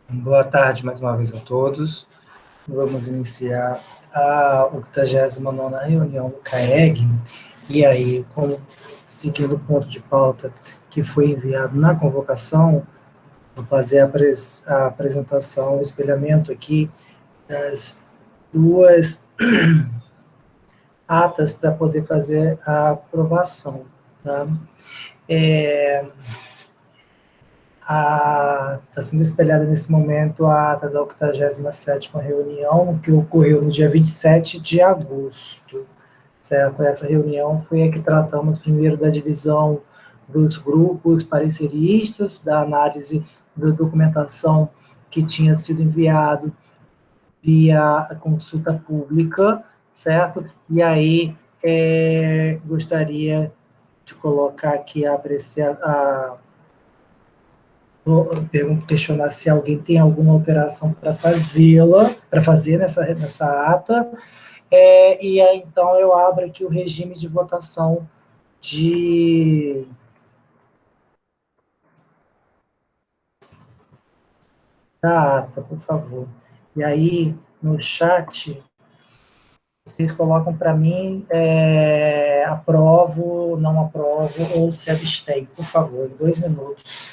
Boa tarde mais uma vez a todos. Vamos iniciar a 89ª reunião do CAEG. E aí, seguindo o ponto de pauta que foi enviado na convocação, vou fazer a apresentação, o espelhamento aqui das duas atas para poder fazer a aprovação. Tá? Está sendo espelhada nesse momento a ata da 87ª reunião, que ocorreu no dia 27 de agosto. Certo? Essa reunião foi a que tratamos primeiro da divisão dos grupos pareceristas, da análise da documentação que tinha sido enviado via consulta pública, certo? E aí gostaria de colocar aqui questionar se alguém tem alguma alteração para fazer nessa ata, e aí então eu abro aqui o regime de votação da ata, por favor. E aí, no chat, vocês colocam para mim aprovo, não aprovo ou se abstém, por favor, em 2 minutos.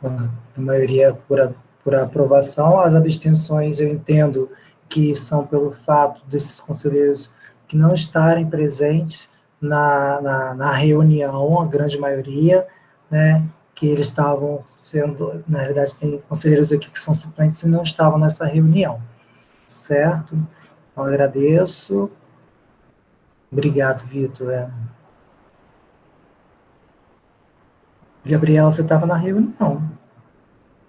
A maioria por aprovação, as abstenções eu entendo que são pelo fato desses conselheiros que não estarem presentes na reunião, a grande maioria, né, que eles estavam sendo, na realidade tem conselheiros aqui que são suplentes e não estavam nessa reunião, certo? Então, agradeço. Obrigado, Vitor. Gabriela, você estava na reunião,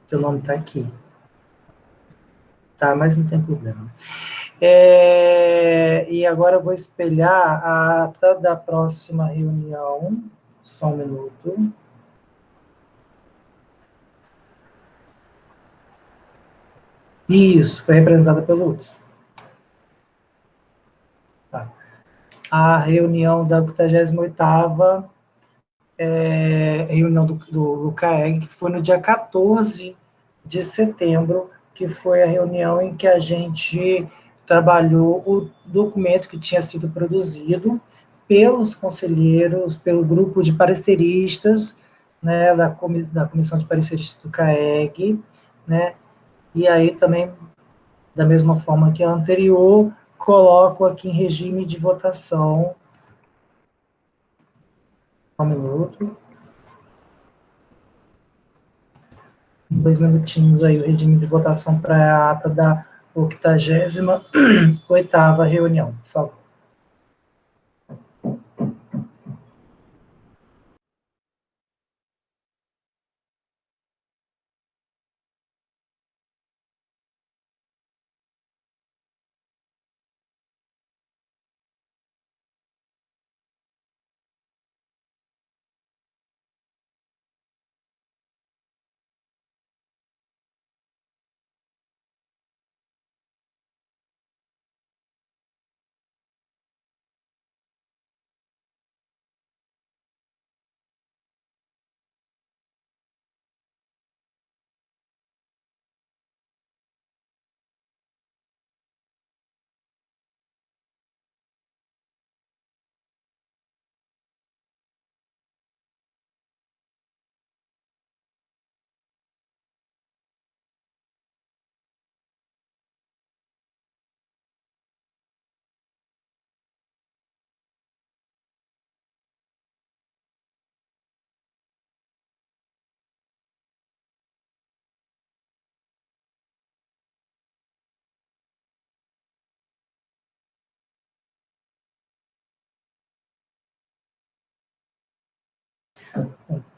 seu nome está aqui. Tá, mas não tem problema. E agora eu vou espelhar a ata da próxima reunião. Só um minuto. Isso, foi representada pelo Lutz. Tá. A reunião da 88ª reunião do CAEG, que foi no dia 14 de setembro, que foi a reunião em que a gente trabalhou o documento que tinha sido produzido pelos conselheiros, pelo grupo de pareceristas, né, da Comissão de Pareceristas do CAEG, né, e aí também, da mesma forma que a anterior, coloco aqui em regime de votação. Um minuto. 2 minutinhos aí o regime de votação para a ata da 88ª reunião, por favor.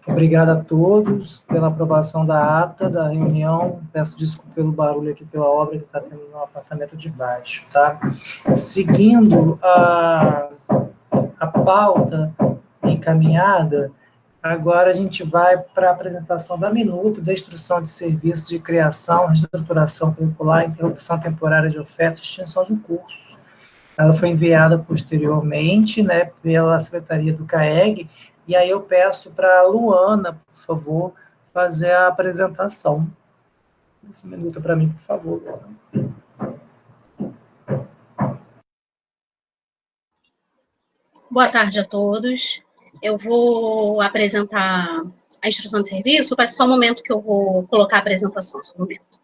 Obrigado a todos pela aprovação da ata da reunião. Peço desculpa pelo barulho aqui, pela obra que está tendo no apartamento de baixo, tá? Seguindo a pauta encaminhada, agora a gente vai para a apresentação da minuta da instrução de serviço de criação, reestruturação curricular, interrupção temporária de ofertas e extinção de cursos. Ela foi enviada posteriormente, né, pela Secretaria do CAEG, e aí eu peço para a Luana, por favor, fazer a apresentação. Esse minuto para mim, por favor, Luana. Boa tarde a todos. Eu vou apresentar a instrução de serviço, mas só um momento que eu vou colocar a apresentação, só um momento.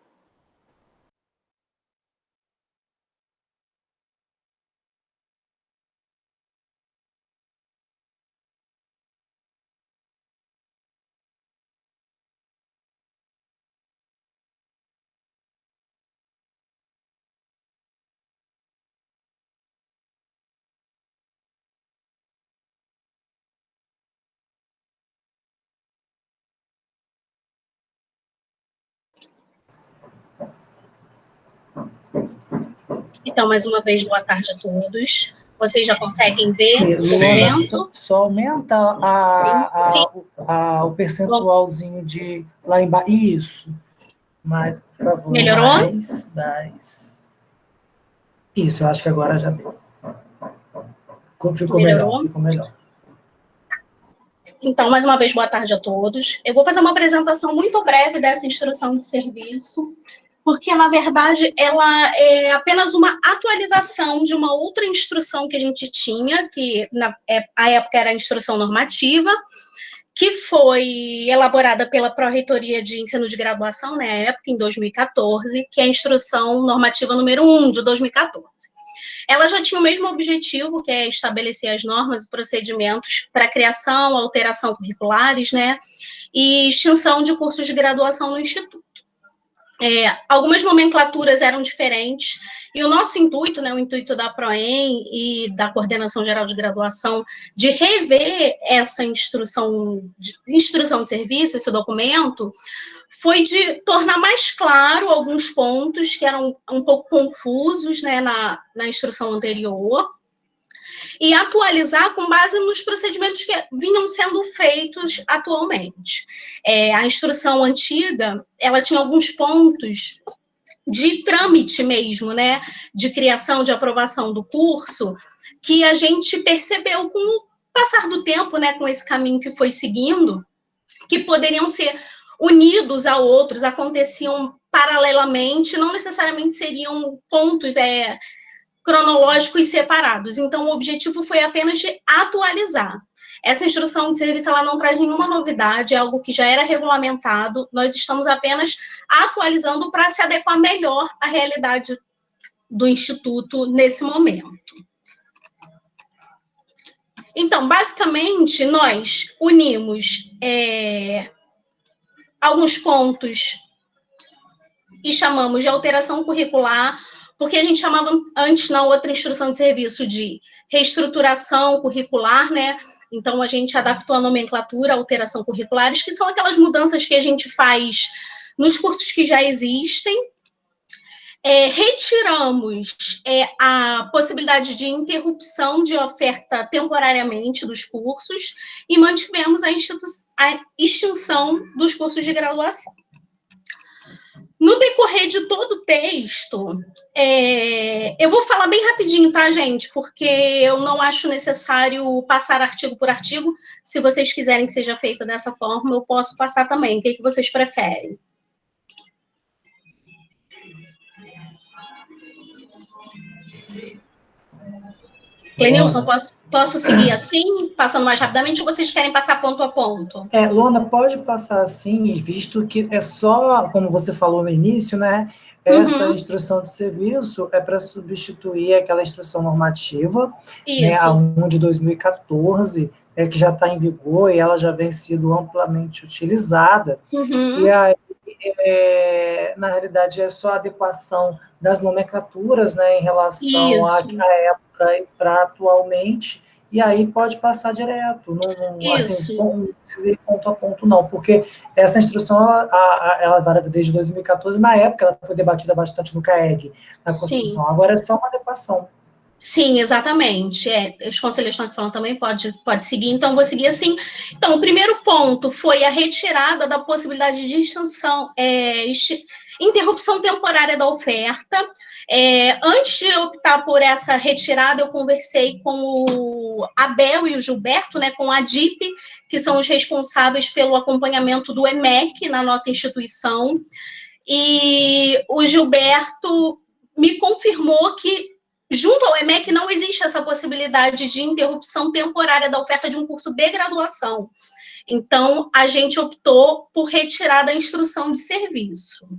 Então, mais uma vez, boa tarde a todos. Vocês já conseguem ver o documento? Só aumenta o percentualzinho de lá embaixo. Isso. Mais, por favor. Melhorou? Mais. Isso, eu acho que agora já deu. Ficou melhor. Então, mais uma vez, boa tarde a todos. Eu vou fazer uma apresentação muito breve dessa instrução de serviço, porque, na verdade, ela é apenas uma atualização de uma outra instrução que a gente tinha, que na época era a instrução normativa, que foi elaborada pela Pró-Reitoria de Ensino de Graduação, na época, em 2014, que é a instrução normativa número 1 de 2014. Ela já tinha o mesmo objetivo, que é estabelecer as normas e procedimentos para criação, alteração curriculares, né, e extinção de cursos de graduação no Instituto. Algumas nomenclaturas eram diferentes, e o nosso intuito, né, o intuito da PROEM e da Coordenação Geral de Graduação, de rever essa instrução de serviço, esse documento, foi de tornar mais claro alguns pontos que eram um pouco confusos, né, na instrução anterior, e atualizar com base nos procedimentos que vinham sendo feitos atualmente. A instrução antiga, ela tinha alguns pontos de trâmite mesmo, né, de criação, de aprovação do curso, que a gente percebeu com o passar do tempo, né, com esse caminho que foi seguindo, que poderiam ser unidos a outros, aconteciam paralelamente, não necessariamente seriam pontos cronológicos separados. Então, o objetivo foi apenas de atualizar. Essa instrução de serviço, ela não traz nenhuma novidade, é algo que já era regulamentado, nós estamos apenas atualizando para se adequar melhor à realidade do Instituto nesse momento. Então, basicamente, nós unimos alguns pontos e chamamos de alteração curricular, porque a gente chamava antes, na outra instrução de serviço, de reestruturação curricular, né? Então, a gente adaptou a nomenclatura, alteração curriculares, que são aquelas mudanças que a gente faz nos cursos que já existem. Retiramos a possibilidade de interrupção de oferta temporariamente dos cursos e mantivemos a extinção dos cursos de graduação. No decorrer de todo o texto, eu vou falar bem rapidinho, tá, gente? Porque eu não acho necessário passar artigo por artigo. Se vocês quiserem que seja feita dessa forma, eu posso passar também. O que vocês preferem? Clenilson, posso seguir assim, passando mais rapidamente, ou vocês querem passar ponto a ponto? Luana, pode passar assim, visto que é só, como você falou no início, né? Esta instrução de serviço é para substituir aquela instrução normativa, né, a 1 de 2014, que já está em vigor e ela já vem sido amplamente utilizada. E aí, na realidade, é só a adequação das nomenclaturas, né, em relação à época e para atualmente, e aí pode passar direto, não, assim, Isso. não precisa ir ponto a ponto, não, porque essa instrução, ela é válida desde 2014, na época ela foi debatida bastante no CAEG, na Sim. Constituição, agora é só uma adequação. Sim, exatamente. Os conselheiros estão aqui falando também, pode seguir, então vou seguir assim. Então, o primeiro ponto foi a retirada da possibilidade de extinção, interrupção temporária da oferta. Antes de optar por essa retirada, eu conversei com o Abel e o Gilberto, né, com a DIP, que são os responsáveis pelo acompanhamento do EMEC na nossa instituição, e o Gilberto me confirmou que junto ao EMEC não existe essa possibilidade de interrupção temporária da oferta de um curso de graduação. Então, a gente optou por retirar da instrução de serviço,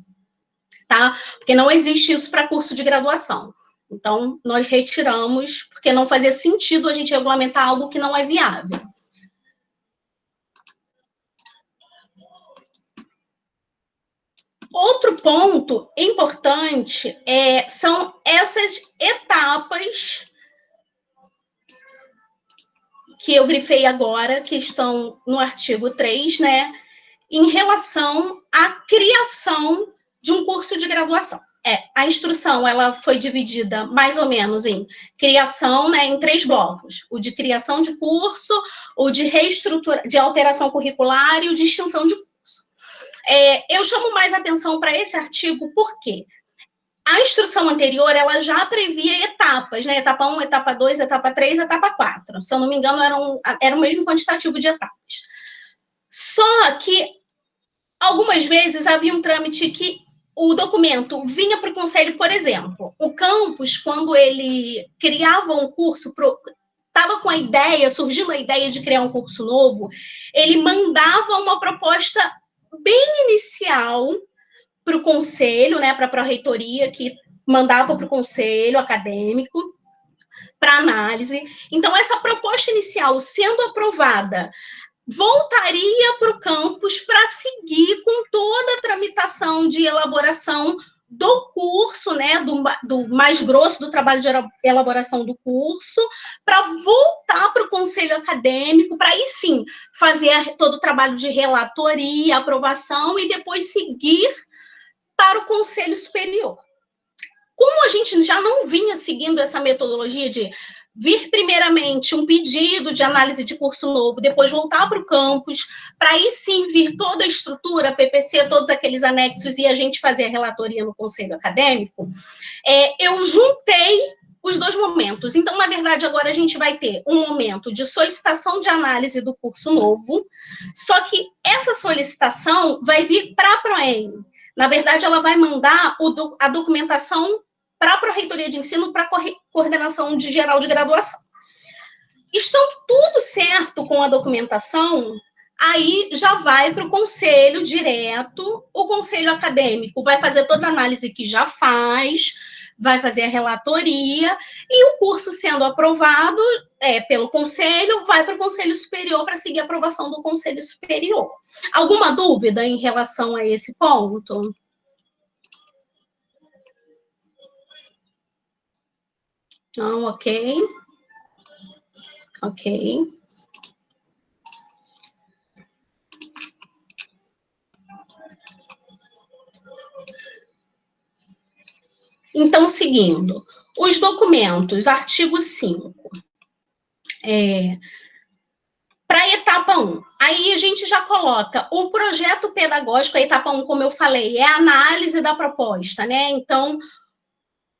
tá? Porque não existe isso para curso de graduação. Então, nós retiramos, porque não fazia sentido a gente regulamentar algo que não é viável. Outro ponto importante são essas etapas que eu grifei agora, que estão no artigo 3, né, em relação à criação de um curso de graduação. A instrução ela foi dividida mais ou menos em criação, né, em 3 blocos: o de criação de curso, o de reestrutura, de alteração curricular e o de extinção de curso. Eu chamo mais atenção para esse artigo porque a instrução anterior, ela já previa etapas, né? Etapa 1, etapa 2, etapa 3, etapa 4. Se eu não me engano, era o mesmo quantitativo de etapas. Só que, algumas vezes, havia um trâmite que o documento vinha para o conselho, por exemplo. O campus, quando ele criava um curso, estava com a ideia, surgindo a ideia de criar um curso novo, ele mandava uma proposta bem inicial para o conselho, né, para a pró-reitoria, que mandava para o conselho acadêmico para análise. Então, essa proposta inicial, sendo aprovada, voltaria para o campus para seguir com toda a tramitação de elaboração do curso, né, do mais grosso do trabalho de elaboração do curso, para voltar para o conselho acadêmico, para aí sim fazer todo o trabalho de relatoria, aprovação e depois seguir para o Conselho Superior. Como a gente já não vinha seguindo essa metodologia de vir primeiramente um pedido de análise de curso novo, depois voltar para o campus, para aí sim vir toda a estrutura, PPC, todos aqueles anexos e a gente fazer a relatoria no Conselho Acadêmico, eu juntei os 2 momentos. Então, na verdade, agora a gente vai ter um momento de solicitação de análise do curso novo, só que essa solicitação vai vir para a PROEM. Na verdade, ela vai mandar a documentação para a Pró-Reitoria de Ensino, para a Coordenação Geral de Graduação. Estando tudo certo com a documentação, aí já vai para o conselho direto, o conselho acadêmico vai fazer toda a análise que já faz, vai fazer a relatoria, e o curso sendo aprovado pelo conselho, vai para o conselho superior para seguir a aprovação do conselho superior. Alguma dúvida em relação a esse ponto? Não, ok. Ok. Então, seguindo, os documentos, artigo 5. Para a etapa 1, aí a gente já coloca o projeto pedagógico, a etapa 1, como eu falei, é a análise da proposta, né? Então,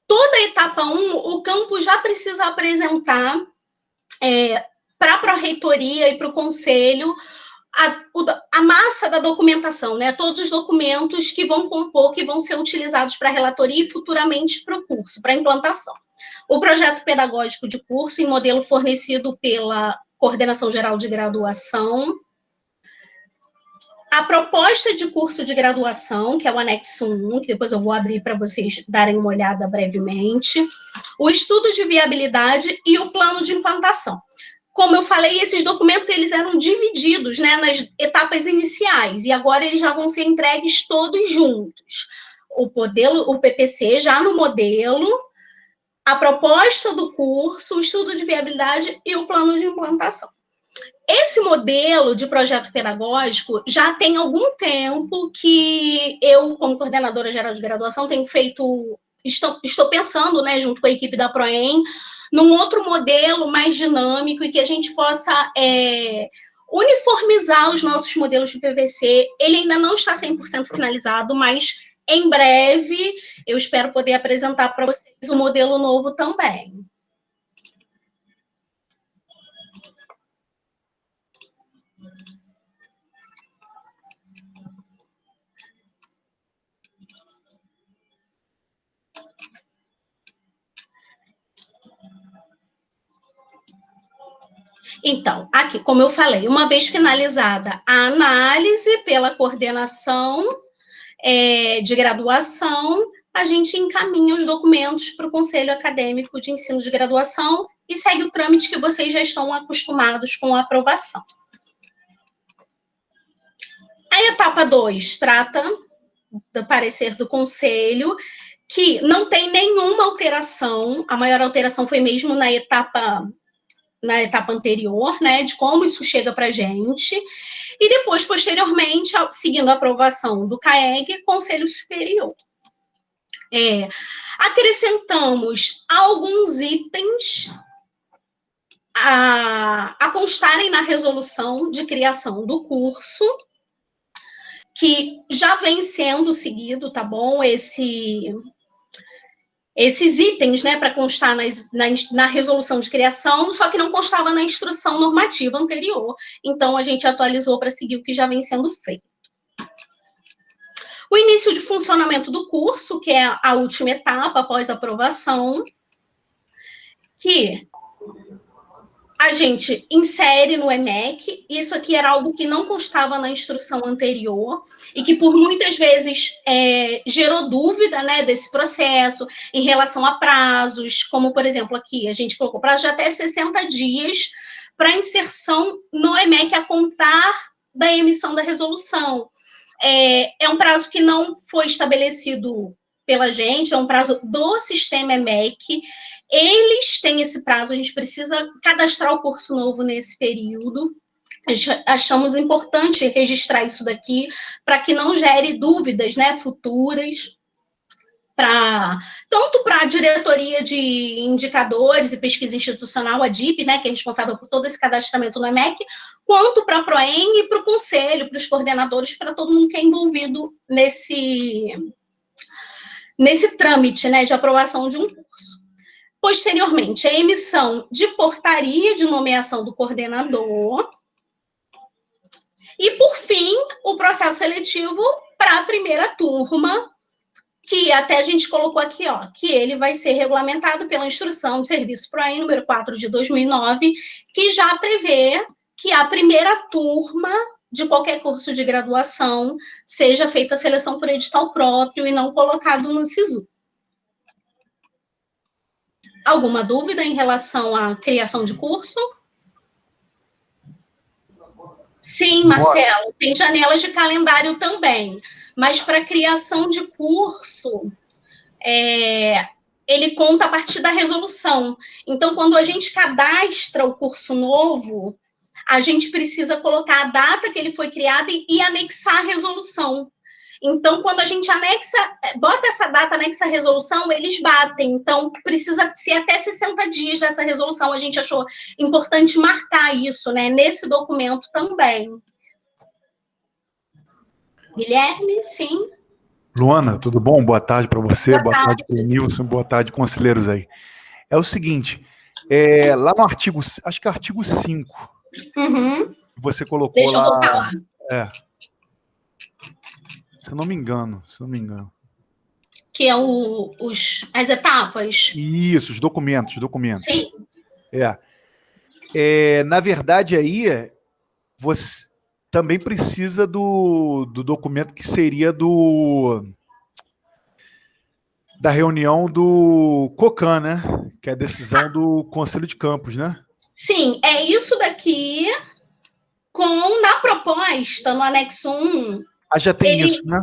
toda a etapa 1, o campus já precisa apresentar para a pró-reitoria e para o conselho a massa da documentação, né? Todos os documentos que vão compor, que vão ser utilizados para a relatoria e futuramente para o curso, para a implantação. O projeto pedagógico de curso em modelo fornecido pela Coordenação Geral de Graduação, a proposta de curso de graduação, que é o anexo 1, que depois eu vou abrir para vocês darem uma olhada brevemente, o estudo de viabilidade e o plano de implantação. Como eu falei, esses documentos eles eram divididos, né, nas etapas iniciais, e agora eles já vão ser entregues todos juntos. O PPC já no modelo, a proposta do curso, o estudo de viabilidade e o plano de implantação. Esse modelo de projeto pedagógico já tem algum tempo que eu, como coordenadora geral de graduação, tenho feito, estou pensando, né, junto com a equipe da Proem, num outro modelo mais dinâmico e que a gente possa uniformizar os nossos modelos de PVC. Ele ainda não está 100% finalizado, mas em breve eu espero poder apresentar para vocês o modelo novo também. Então, aqui, como eu falei, uma vez finalizada a análise pela coordenação de graduação, a gente encaminha os documentos para o Conselho Acadêmico de Ensino de Graduação e segue o trâmite que vocês já estão acostumados com a aprovação. A etapa 2 trata do parecer do Conselho, que não tem nenhuma alteração, a maior alteração foi mesmo na etapa anterior, né, de como isso chega para a gente, e depois, posteriormente, seguindo a aprovação do CAEG, Conselho Superior. Acrescentamos alguns itens a constarem na resolução de criação do curso, que já vem sendo seguido, tá bom? Esses itens, né, para constar na resolução de criação, só que não constava na instrução normativa anterior. Então, a gente atualizou para seguir o que já vem sendo feito. O início de funcionamento do curso, que é a última etapa após a aprovação, que a gente insere no EMEC. Isso aqui era algo que não constava na instrução anterior e que por muitas vezes gerou dúvida, né, desse processo em relação a prazos, como, por exemplo, aqui a gente colocou prazo de até 60 dias para inserção no EMEC a contar da emissão da resolução. É um prazo que não foi estabelecido pela gente, é um prazo do sistema EMEC. Eles têm esse prazo, a gente precisa cadastrar o curso novo nesse período. Achamos importante registrar isso daqui para que não gere dúvidas, né, futuras, tanto para a diretoria de indicadores e pesquisa institucional, a DIP, né, que é responsável por todo esse cadastramento no EMEC, quanto para a Proem e para o conselho, para os coordenadores, para todo mundo que é envolvido nesse trâmite, né, de aprovação de um curso. Posteriormente, a emissão de portaria de nomeação do coordenador. E, por fim, o processo seletivo para a primeira turma, que até a gente colocou aqui, ó, que ele vai ser regulamentado pela Instrução de Serviço Proem número 4 de 2009, que já prevê que a primeira turma de qualquer curso de graduação seja feita a seleção por edital próprio e não colocado no SISU. Alguma dúvida em relação à criação de curso? Sim, Marcelo, tem janelas de calendário também, mas para criação de curso, ele conta a partir da resolução. Então, quando a gente cadastra o curso novo, a gente precisa colocar a data que ele foi criado e anexar a resolução. Então, quando a gente bota essa data, anexa a resolução, eles batem. Então, precisa ser até 60 dias dessa resolução. A gente achou importante marcar isso, né, nesse documento também. Guilherme, sim. Luana, tudo bom? Boa tarde para você, boa tarde para o Nilson, boa tarde, conselheiros aí. É o seguinte, lá no artigo, acho que é artigo 5, você colocou. Deixa eu voltar lá. Se eu não me engano. Que é as etapas? Isso, os documentos. Sim. Na verdade, aí, você também precisa do documento que seria da reunião do COCAN, né? Que é a decisão do Conselho de Campos, né? Sim, é isso daqui, na proposta, no anexo 1... já tem isso, né?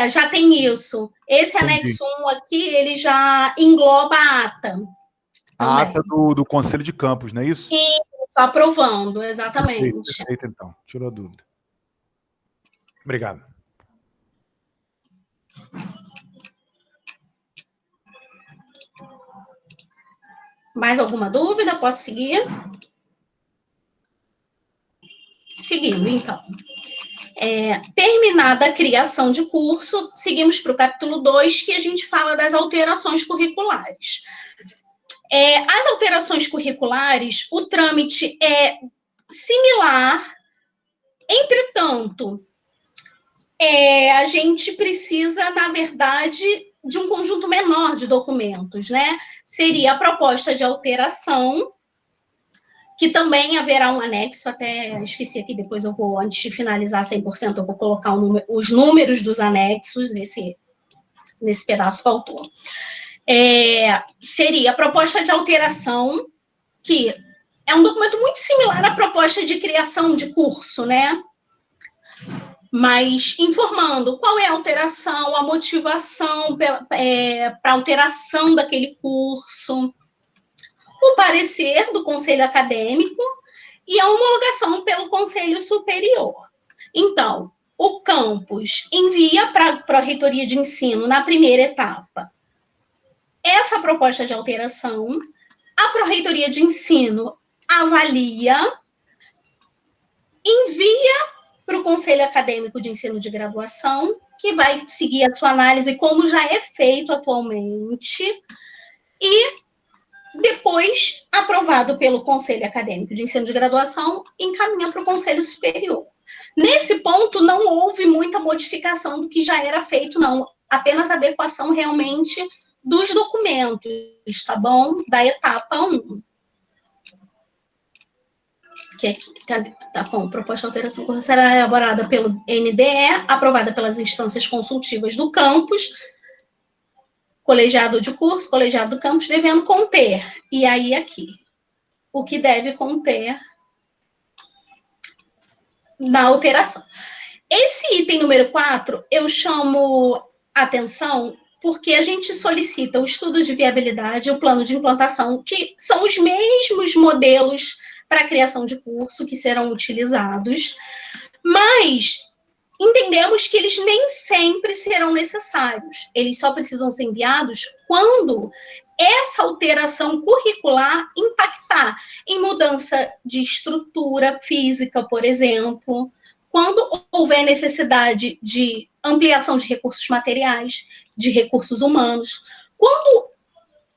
Já tem isso. Esse anexo 1 aqui, ele já engloba a ata. A ata do Conselho de Campos, não é isso? Isso, aprovando, exatamente. Perfeito, então. Tirou a dúvida. Obrigado. Mais alguma dúvida? Posso seguir? Seguindo, então. Terminada a criação de curso, seguimos para o capítulo 2, que a gente fala das alterações curriculares. As alterações curriculares, o trâmite é similar, entretanto, a gente precisa, na verdade, de um conjunto menor de documentos, né? Seria a proposta de alteração, que também haverá um anexo, até esqueci aqui, depois eu vou, antes de finalizar 100%, eu vou colocar os números dos anexos nesse pedaço faltou. Seria a proposta de alteração, que é um documento muito similar à proposta de criação de curso, né? Mas informando qual é a alteração, a motivação para alteração daquele curso, o parecer do conselho acadêmico e a homologação pelo conselho superior. Então, o campus envia para a reitoria de ensino, na primeira etapa, essa proposta de alteração, a pró-reitoria de ensino avalia, envia para o Conselho Acadêmico de Ensino de Graduação, que vai seguir a sua análise, como já é feito atualmente, e depois, aprovado pelo Conselho Acadêmico de Ensino de Graduação, encaminha para o Conselho Superior. Nesse ponto, não houve muita modificação do que já era feito, não. Apenas adequação realmente dos documentos, tá bom? Da etapa 1. Tá bom, proposta de alteração será elaborada pelo NDE, aprovada pelas instâncias consultivas do campus, colegiado de curso, colegiado do campus, devendo conter, e aí aqui, o que deve conter na alteração. Esse item número 4, eu chamo atenção porque a gente solicita o estudo de viabilidade e o plano de implantação, que são os mesmos modelos para a criação de curso que serão utilizados, mas entendemos que eles nem sempre serão necessários. Eles só precisam ser enviados quando essa alteração curricular impactar em mudança de estrutura física, por exemplo, quando houver necessidade de ampliação de recursos materiais, de recursos humanos. Quando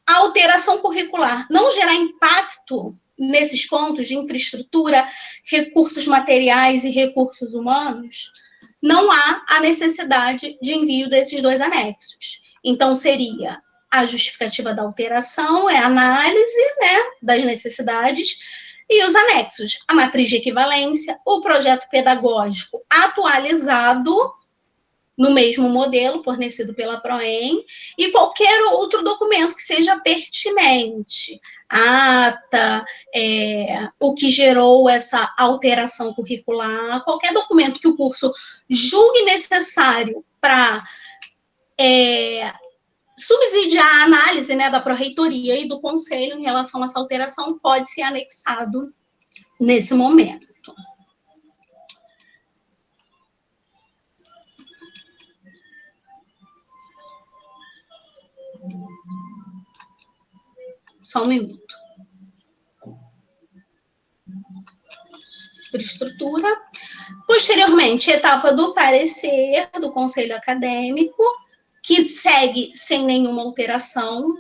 a alteração curricular não gerar impacto nesses pontos de infraestrutura, recursos materiais e recursos humanos, não há a necessidade de envio desses 2 anexos. Então, seria a justificativa da alteração, a análise, né, das necessidades, e os anexos, a matriz de equivalência, o projeto pedagógico atualizado no mesmo modelo fornecido pela PROEM, e qualquer outro documento que seja pertinente, ata, o que gerou essa alteração curricular, qualquer documento que o curso julgue necessário para subsidiar a análise, né, da pró-reitoria e do conselho em relação a essa alteração, pode ser anexado nesse momento. Só um minuto. Por estrutura. Posteriormente, etapa do parecer do conselho acadêmico, que segue sem nenhuma alteração.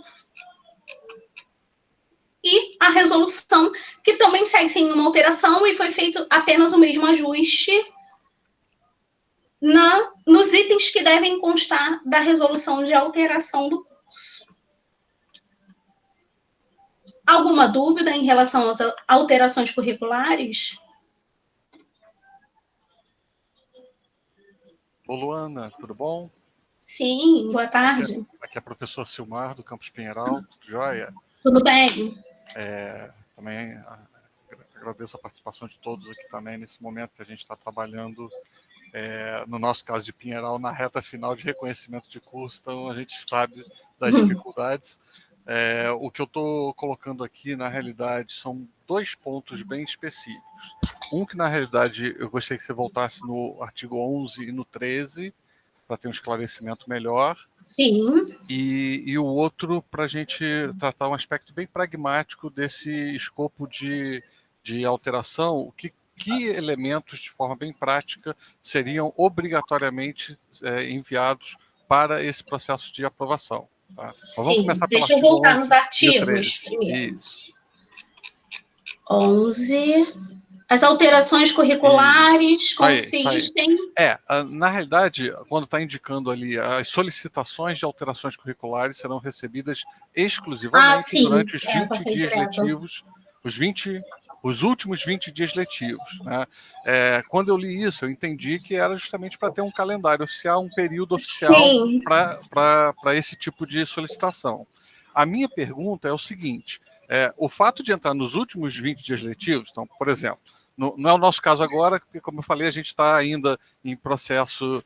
E a resolução, que também segue sem nenhuma alteração e foi feito apenas o mesmo ajuste nos itens que devem constar da resolução de alteração do curso. Alguma dúvida em relação às alterações curriculares? Ô, Luana, tudo bom? Sim, boa tarde. Aqui é a professora Silmar, do Campus Pinheiral, tudo jóia? Tudo bem. Também agradeço a participação de todos aqui também, nesse momento que a gente está trabalhando no nosso caso de Pinheiral, na reta final de reconhecimento de curso, então a gente sabe das dificuldades. O que eu estou colocando aqui, na realidade, são 2 pontos bem específicos. Um que, na realidade, eu gostaria que você voltasse no artigo 11 e no 13, para ter um esclarecimento melhor. Sim. E o outro, para a gente tratar um aspecto bem pragmático desse escopo de alteração, que elementos, de forma bem prática, seriam obrigatoriamente enviados para esse processo de aprovação. Tá? Sim, deixa eu voltar nos artigos primeiro. Isso. 11. As alterações curriculares consistem... Na realidade, quando está indicando ali, as solicitações de alterações curriculares serão recebidas exclusivamente durante os 20 dias letivos, os últimos 20 dias letivos. Né? Quando eu li isso, eu entendi que era justamente para ter um calendário oficial, um período oficial para esse tipo de solicitação. A minha pergunta é o seguinte, o fato de entrar nos últimos 20 dias letivos, então, por exemplo, não é o nosso caso agora, porque, como eu falei, a gente está ainda em processo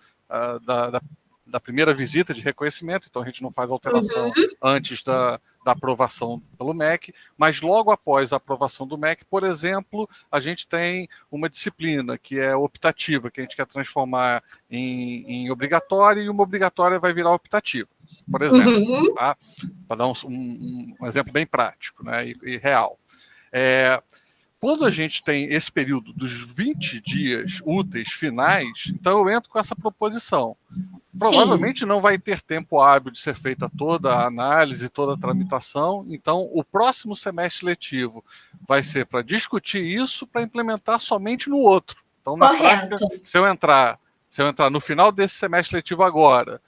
da primeira visita de reconhecimento, então a gente não faz alteração antes da aprovação pelo MEC, mas logo após a aprovação do MEC, por exemplo, a gente tem uma disciplina que é optativa, que a gente quer transformar em obrigatória, e uma obrigatória vai virar optativa, por exemplo, tá? Para dar um exemplo bem prático, né, e real. Quando a gente tem esse período dos 20 dias úteis finais, então eu entro com essa proposição. Provavelmente não vai ter tempo hábil de ser feita toda a análise, toda a tramitação, então o próximo semestre letivo vai ser para discutir isso, para implementar somente no outro. Então, na prática, se eu entrar no final desse semestre letivo agora,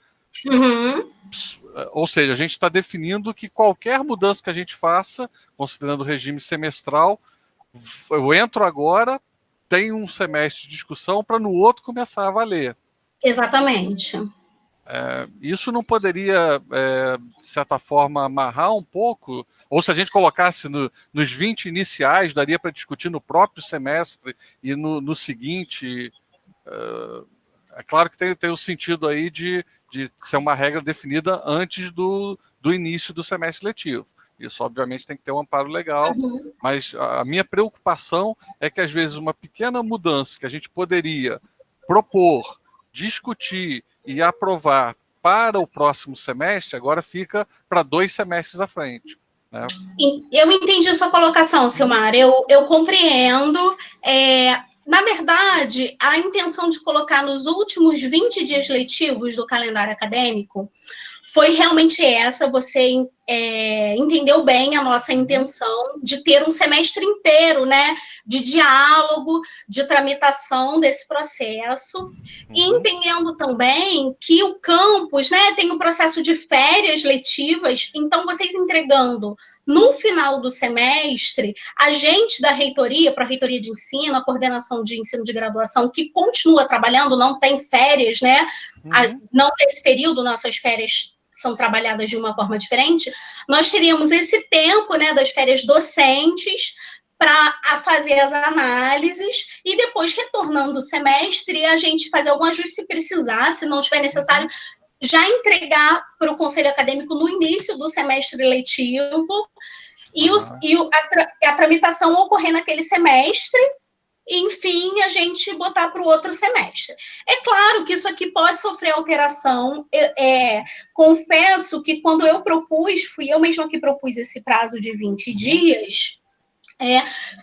ou seja, a gente está definindo que qualquer mudança que a gente faça, considerando o regime semestral, eu entro agora, tem um semestre de discussão para no outro começar a valer. Exatamente. Isso não poderia, de certa forma, amarrar um pouco? Ou se a gente colocasse nos 20 iniciais, daria para discutir no próprio semestre e no seguinte? É claro que tem o sentido aí de ser uma regra definida antes do início do semestre letivo. Isso, obviamente, tem que ter um amparo legal, mas a minha preocupação é que, às vezes, uma pequena mudança que a gente poderia propor, discutir e aprovar para o próximo semestre, agora fica para 2 semestres à frente. Né? Eu entendi a sua colocação, Silmar, eu compreendo. Na verdade, a intenção de colocar nos últimos 20 dias letivos do calendário acadêmico foi realmente essa. Você entendeu bem a nossa intenção de ter um semestre inteiro, né, de diálogo, de tramitação desse processo, e entendendo também que o campus, né, tem um processo de férias letivas, então vocês entregando no final do semestre, a gente da reitoria, para a reitoria de ensino, a coordenação de ensino de graduação, que continua trabalhando, não tem férias, né, não nesse período, nossas férias são trabalhadas de uma forma diferente, nós teríamos esse tempo, né, das férias docentes para fazer as análises e depois, retornando o semestre, a gente fazer algum ajuste se precisar, se não tiver necessário, já entregar para o Conselho Acadêmico no início do semestre letivo e a tramitação ocorrer naquele semestre, enfim, a gente botar para o outro semestre. É claro que isso aqui pode sofrer alteração. Confesso que quando eu propus, fui eu mesma que propus esse prazo de 20 dias,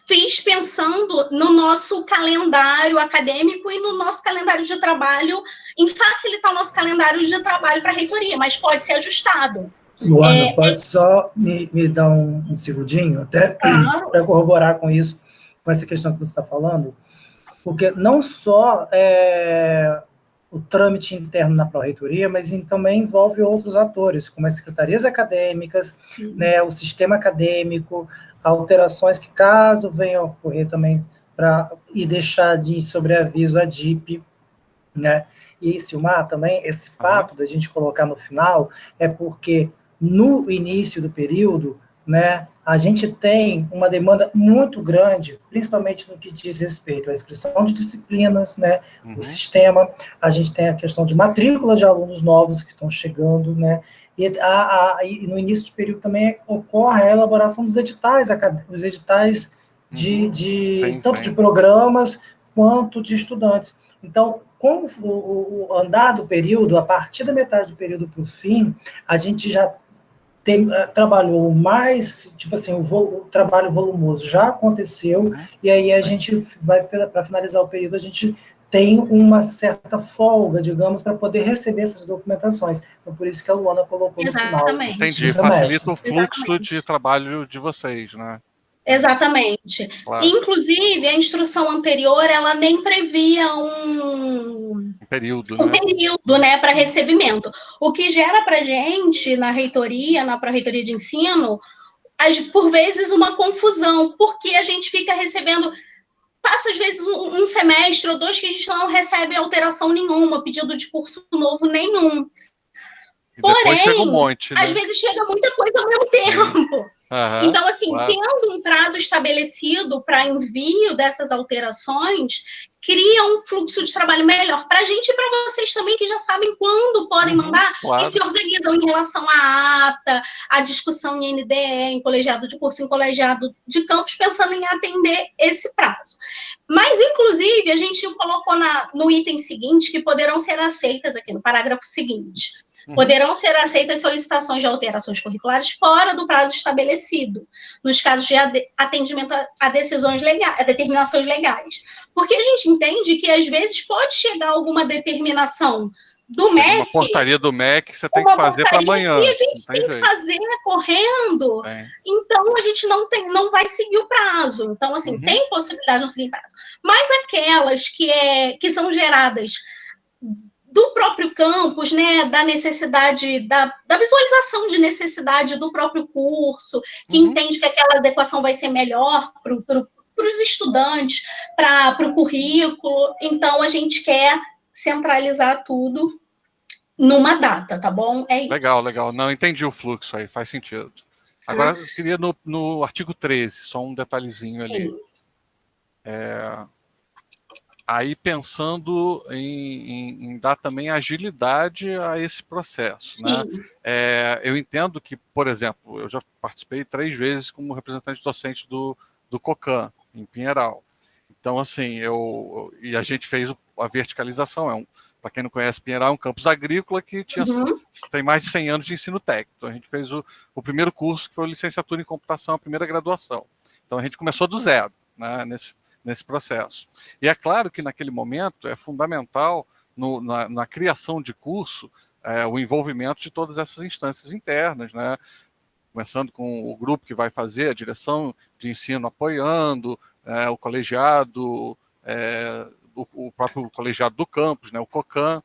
fiz pensando no nosso calendário acadêmico e no nosso calendário de trabalho, em facilitar o nosso calendário de trabalho para a reitoria, mas pode ser ajustado. Luana, pode só me dar um segundinho, até para corroborar com isso, com essa questão que você está falando, porque não só o trâmite interno na pró-reitoria, mas também envolve outros atores, como as secretarias acadêmicas, né, o sistema acadêmico, alterações que, caso venham a ocorrer também, e deixar de sobreaviso a DIP, né, e Silmar também, esse fato da gente colocar no final, é porque no início do período, né, a gente tem uma demanda muito grande, principalmente no que diz respeito à inscrição de disciplinas, né, o sistema, a gente tem a questão de matrícula de alunos novos que estão chegando, né, e no início do período também ocorre a elaboração dos editais, os editais tanto de programas quanto de estudantes. Então, com o andar do período, a partir da metade do período para o fim, a gente já trabalhou mais, tipo assim, o trabalho volumoso já aconteceu, e aí a gente vai, para finalizar o período, a gente tem uma certa folga, digamos, para poder receber essas documentações. Então, por isso que a Luana colocou no final. Entendi, facilita o fluxo de trabalho de vocês, né? Exatamente. Claro. Inclusive, a instrução anterior, ela nem previa um período, né, para recebimento. O que gera para a gente, na reitoria, na pró-reitoria de ensino, por vezes uma confusão, porque a gente fica recebendo, passa às vezes um semestre ou dois que a gente não recebe alteração nenhuma, pedido de curso novo nenhum. Porém, chega um monte, né? Às vezes chega muita coisa ao mesmo tempo. Então, assim, claro, tendo um prazo estabelecido para envio dessas alterações, cria um fluxo de trabalho melhor para a gente e para vocês também, que já sabem quando podem mandar, claro, e se organizam em relação à ata, à discussão em NDE, em colegiado de curso, em colegiado de campus, pensando em atender esse prazo. Mas, inclusive, a gente colocou no item seguinte que poderão ser aceitas aqui, no parágrafo seguinte. Poderão ser aceitas solicitações de alterações curriculares fora do prazo estabelecido, nos casos de atendimento a decisões legais, a determinações legais. Porque a gente entende que, às vezes, pode chegar alguma determinação do MEC. Uma portaria do MEC que você tem que fazer para amanhã. E a gente tem que fazer correndo. Então, a gente não vai seguir o prazo. Então, assim, tem possibilidade de não seguir o prazo. Mas aquelas que são geradas do próprio campus, né, da necessidade, da visualização de necessidade do próprio curso, que entende que aquela adequação vai ser melhor para os estudantes, para o currículo. Então, a gente quer centralizar tudo numa data, tá bom? É isso. Legal. Não, entendi o fluxo aí, faz sentido. Agora, eu queria no artigo 13, só um detalhezinho ali. Aí pensando em dar também agilidade a esse processo, né? Eu entendo que, por exemplo, eu já participei 3 vezes como representante docente do COCAN, em Pinheiral. Então, assim, e a gente fez a verticalização. Para quem não conhece, Pinheiral é um campus agrícola que tem mais de 100 anos de ensino técnico. Então, a gente fez o primeiro curso, que foi a licenciatura em computação, a primeira graduação. Então, a gente começou do zero, né, nesse processo. E é claro que naquele momento é fundamental na criação de curso o envolvimento de todas essas instâncias internas, né? Começando com o grupo que vai fazer, a direção de ensino apoiando, o colegiado, o próprio colegiado do campus, né, o COCAN.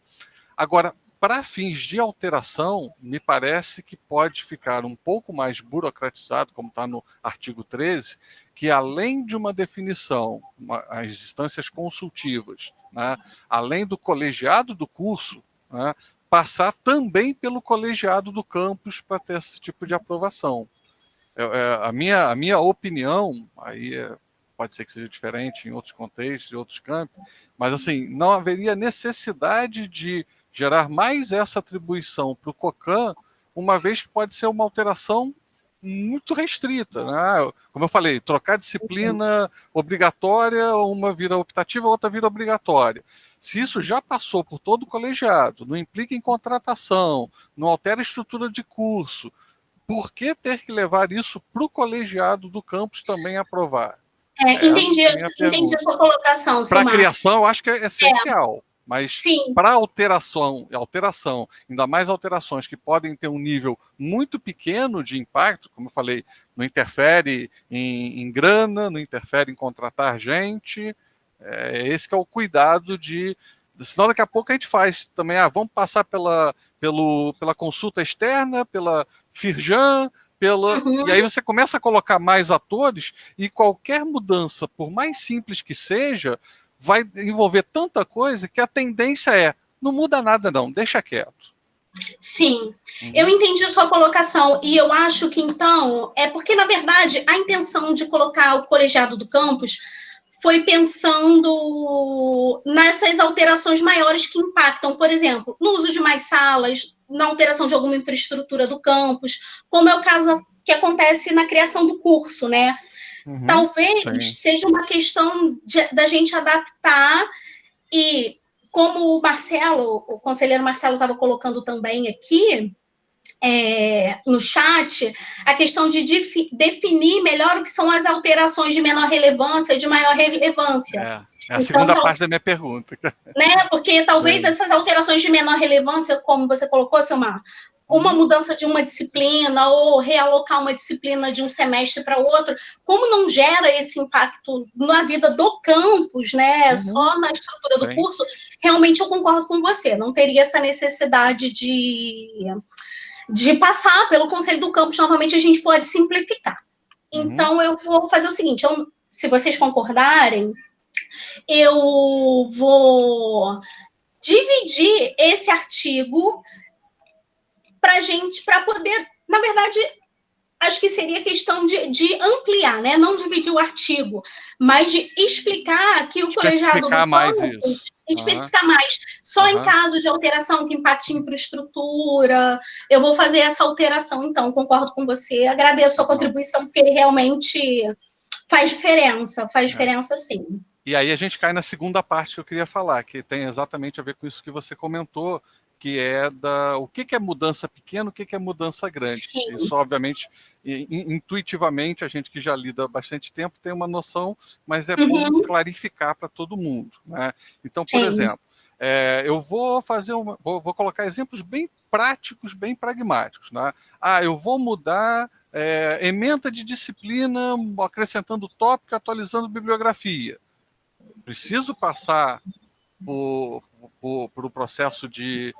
Agora, para fins de alteração, me parece que pode ficar um pouco mais burocratizado, como está no artigo 13, que além de uma definição, as instâncias consultivas, né, além do colegiado do curso, né, passar também pelo colegiado do campus para ter esse tipo de aprovação. A minha opinião, aí pode ser que seja diferente em outros contextos, em outros campos, mas assim, não haveria necessidade de gerar mais essa atribuição para o COCAN, uma vez que pode ser uma alteração muito restrita, né? Como eu falei, trocar disciplina obrigatória, uma vira optativa, outra vira obrigatória. Se isso já passou por todo o colegiado, não implica em contratação, não altera a estrutura de curso, por que ter que levar isso para o colegiado do campus também aprovar? Entendi a sua colocação, para a criação, eu acho que é essencial. Mas para alteração, ainda mais alterações que podem ter um nível muito pequeno de impacto, como eu falei, não interfere em grana, não interfere em contratar gente, esse que é o cuidado senão daqui a pouco a gente faz também, vamos passar pela consulta externa, pela Firjan, e aí você começa a colocar mais atores e qualquer mudança, por mais simples que seja, vai envolver tanta coisa que a tendência não muda nada não, deixa quieto. Sim, eu entendi a sua colocação e eu acho que, então, é porque, na verdade, a intenção de colocar o colegiado do campus foi pensando nessas alterações maiores que impactam, por exemplo, no uso de mais salas, na alteração de alguma infraestrutura do campus, como é o caso que acontece na criação do curso, né? Talvez seja uma questão da gente adaptar e, como o conselheiro Marcelo estava colocando também aqui, no chat, a questão de definir melhor o que são as alterações de menor relevância e de maior relevância. É a segunda parte da minha pergunta. Né? Porque talvez essas alterações de menor relevância, como você colocou, Silmar, uma mudança de uma disciplina ou realocar uma disciplina de um semestre para outro, como não gera esse impacto na vida do campus, né? Só na estrutura do curso, realmente eu concordo com você. Não teria essa necessidade de passar pelo conselho do campus. Novamente, a gente pode simplificar. Então, eu vou fazer o seguinte, se vocês concordarem, eu vou dividir esse artigo para poder, na verdade, acho que seria questão de ampliar, né? Não dividir o artigo, mas de explicar que o colegiado do campus especificar mais. Só em caso de alteração que impacte infraestrutura, eu vou fazer essa alteração, então, concordo com você. Agradeço a contribuição, porque realmente faz diferença sim. E aí a gente cai na segunda parte que eu queria falar, que tem exatamente a ver com isso que você comentou, que é o que é mudança pequena, o que é mudança grande. Sim. Isso, obviamente, intuitivamente, a gente que já lida há bastante tempo tem uma noção, mas é bom clarificar para todo mundo, né? Então, por exemplo, eu vou fazer vou colocar exemplos bem práticos, bem pragmáticos, né? Eu vou mudar ementa de disciplina, acrescentando tópico, atualizando bibliografia. Preciso passar por o processo de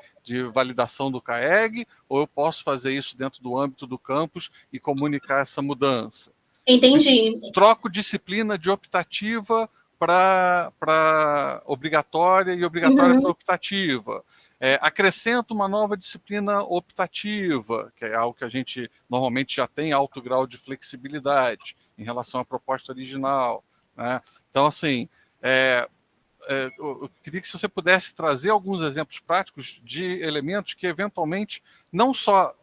validação do CAEG, ou eu posso fazer isso dentro do âmbito do campus e comunicar essa mudança? Entendi. Troco disciplina de optativa para obrigatória e obrigatória para optativa. Acrescento uma nova disciplina optativa, que é algo que a gente normalmente já tem alto grau de flexibilidade em relação à proposta original, né? Então, assim, eu queria que você pudesse trazer alguns exemplos práticos de elementos que, eventualmente, não só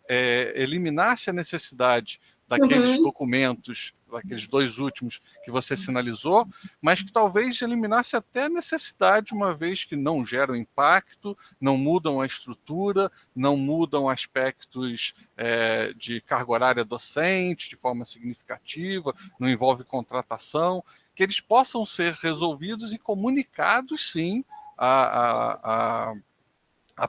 eliminasse a necessidade daqueles documentos, daqueles dois últimos que você sinalizou, mas que talvez eliminasse até a necessidade, uma vez que não geram impacto, não mudam a estrutura, não mudam aspectos de carga horária docente de forma significativa, não envolve contratação, que eles possam ser resolvidos e comunicados, sim, a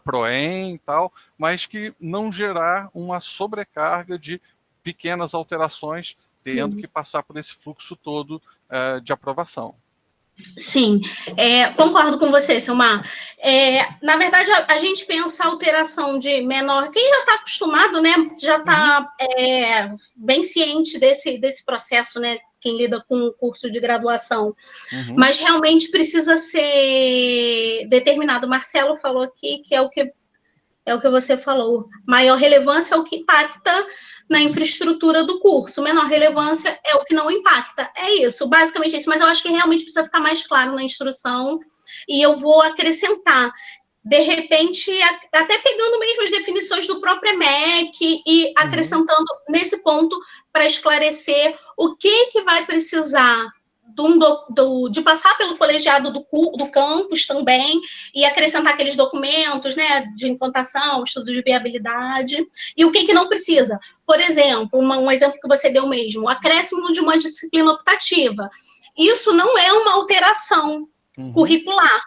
Proem e tal, mas que não gerar uma sobrecarga de pequenas alterações, tendo que passar por esse fluxo todo de aprovação. Sim, concordo com você, Silmar. Na verdade, a gente pensa a alteração de menor... Quem já está acostumado, né, já está bem ciente desse processo, né, quem lida com o curso de graduação. Mas realmente precisa ser determinado. O Marcelo falou aqui que é o que você falou. Maior relevância é o que impacta na infraestrutura do curso. Menor relevância é o que não impacta. É isso, basicamente isso. Mas eu acho que realmente precisa ficar mais claro na instrução. E eu vou acrescentar, de repente, até pegando mesmo as definições do próprio EMEC e acrescentando nesse ponto para esclarecer o que vai precisar de passar pelo colegiado do campus também e acrescentar aqueles documentos, né, de implantação, estudo de viabilidade, e o que não precisa. Por exemplo, um exemplo que você deu mesmo, o acréscimo de uma disciplina optativa. Isso não é uma alteração curricular.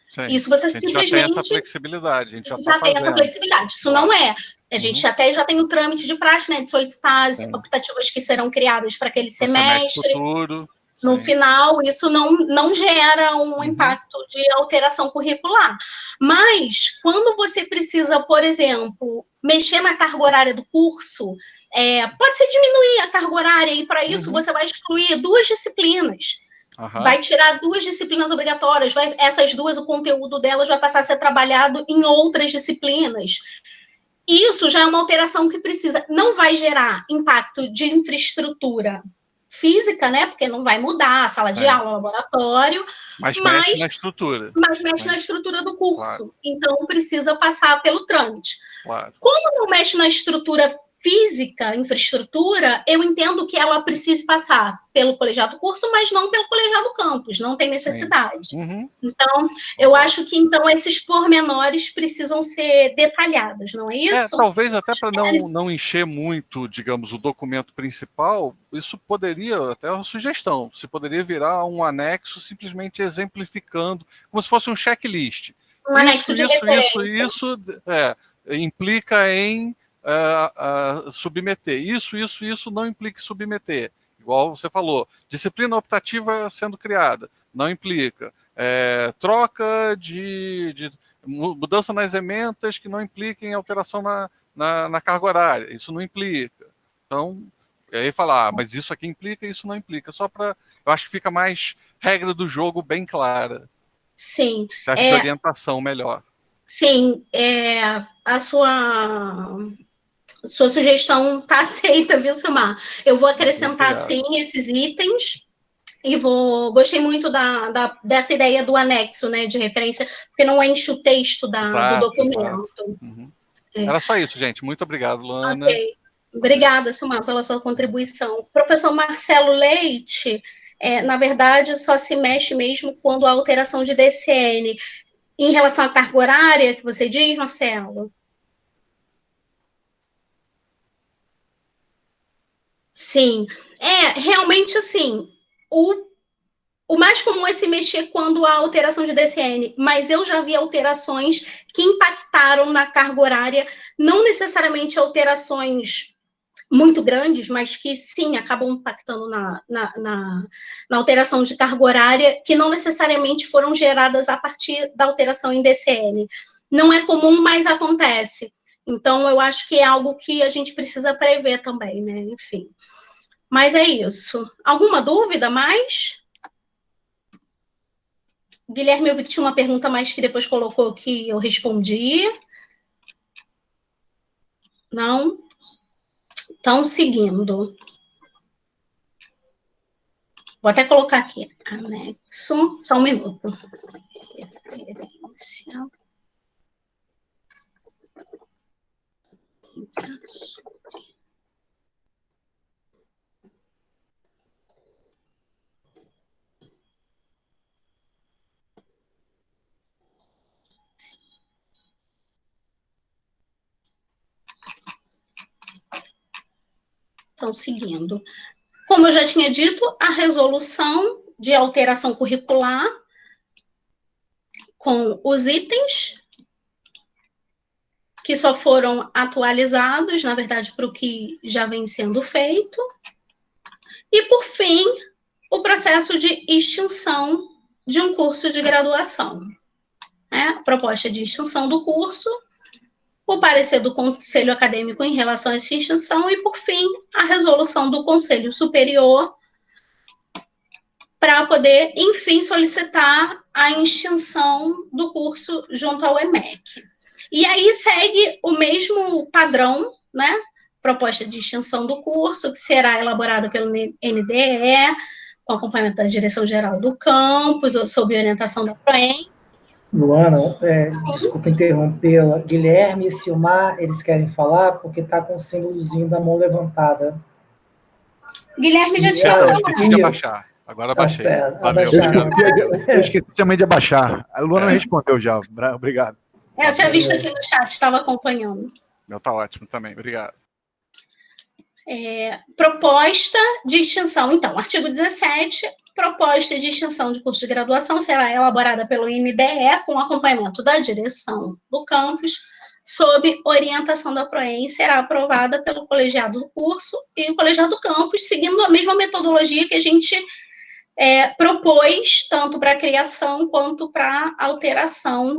Sim. Isso você simplesmente... já tem essa flexibilidade. A gente já tem essa flexibilidade. Isso não é. A gente até já tem o trâmite de praxe, né, de solicitar as optativas que serão criadas para aquele semestre. Futuro. No final, isso não gera um impacto de alteração curricular. Mas, quando você precisa, por exemplo, mexer na carga horária do curso, pode ser diminuir a carga horária, e para isso você vai excluir 2 disciplinas. Vai tirar 2 disciplinas obrigatórias, essas 2, o conteúdo delas vai passar a ser trabalhado em outras disciplinas. isso já é uma alteração que não vai gerar impacto de infraestrutura física, né? Porque não vai mudar a sala de aula, laboratório, mas mexe na estrutura. Mas mexe na estrutura do curso. Claro. Então precisa passar pelo trâmite. Claro. Como não mexe na estrutura física, infraestrutura, eu entendo que ela precise passar pelo colegiado curso, mas não pelo colegiado campus, não tem necessidade. Uhum. Então, eu acho que então esses pormenores precisam ser detalhados, não é isso? Talvez até para não encher muito, digamos, o documento principal, isso poderia, até uma sugestão, se poderia virar um anexo simplesmente exemplificando, como se fosse um checklist. Um anexo de referência. Isso implica em submeter. Isso não implica em submeter. Igual você falou, disciplina optativa sendo criada, não implica. Troca de mudança nas ementas que não impliquem alteração na carga horária, isso não implica. Então, aí falar, mas isso aqui implica, isso não implica. Só para, eu acho que fica mais regra do jogo bem clara. Sim. De orientação melhor. Sim, a sua sugestão está aceita, viu, Samar? Eu vou acrescentar, sim, esses itens e gostei muito dessa ideia do anexo, né, de referência, porque não enche o texto do documento. Uhum. Era só isso, gente. Muito obrigado, Luana. Ok. Obrigada, Samar, pela sua contribuição. Professor Marcelo Leite, na verdade, só se mexe mesmo quando há alteração de DCN. Em relação à carga horária, que você diz, Marcelo? Sim. Realmente, assim, o mais comum é se mexer quando há alteração de DCN, mas eu já vi alterações que impactaram na carga horária, não necessariamente alterações muito grandes, mas que, sim, acabam impactando na alteração de carga horária, que não necessariamente foram geradas a partir da alteração em DCN. Não é comum, mas acontece. Então, eu acho que é algo que a gente precisa prever também, né? Enfim. Mas é isso. Alguma dúvida mais? Guilherme, eu vi que tinha uma pergunta mais que depois colocou que eu respondi. Não? Então, seguindo. Vou até colocar aqui. Anexo. Só um minuto. Referência. Então, seguindo. Como eu já tinha dito, a resolução de alteração curricular com os itens que só foram atualizados, na verdade, para o que já vem sendo feito. E, por fim, o processo de extinção de um curso de graduação. A proposta de extinção do curso, o parecer do Conselho Acadêmico em relação a essa extinção e, por fim, a resolução do Conselho Superior para poder, enfim, solicitar a extinção do curso junto ao EMEC. E aí segue o mesmo padrão, né? Proposta de extinção do curso, que será elaborada pelo NDE, com acompanhamento da Direção-Geral do Campus, sob orientação da PROEM. Luana, desculpa interrompê-la. Guilherme e Silmar, eles querem falar porque está com o símbolozinho da mão levantada. Guilherme já tinha falado. Esqueci de abaixar. Agora abaixei. Valeu, eu esqueci também de abaixar. A Luana respondeu já. Obrigado. Eu tinha visto aqui no chat, estava acompanhando. Tá ótimo também, obrigado. Proposta de extinção. Então, artigo 17, proposta de extinção de curso de graduação será elaborada pelo NDE com acompanhamento da direção do campus, sob orientação da PROEM, será aprovada pelo colegiado do curso e o colegiado do campus, seguindo a mesma metodologia que a gente propôs, tanto para a criação quanto para a alteração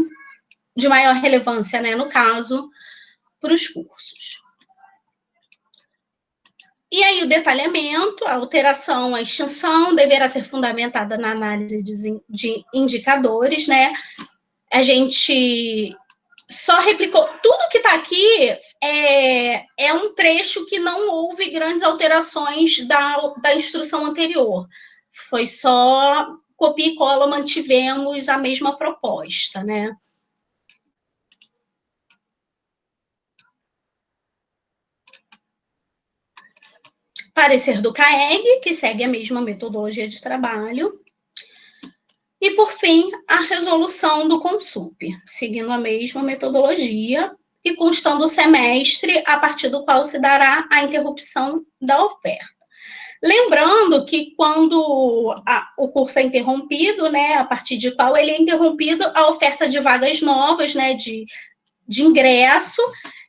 de maior relevância, né, no caso, para os cursos. E aí o detalhamento, a alteração, a extinção deverá ser fundamentada na análise de indicadores, né? A gente só replicou. Tudo que está aqui é um trecho que não houve grandes alterações da instrução anterior. Foi só copia e cola, mantivemos a mesma proposta, né? Parecer do CAEG, que segue a mesma metodologia de trabalho. E, por fim, a resolução do Consup, seguindo a mesma metodologia e constando o semestre a partir do qual se dará a interrupção da oferta. Lembrando que quando o curso é interrompido, né, a partir de qual ele é interrompido, a oferta de vagas novas, né, de ingresso,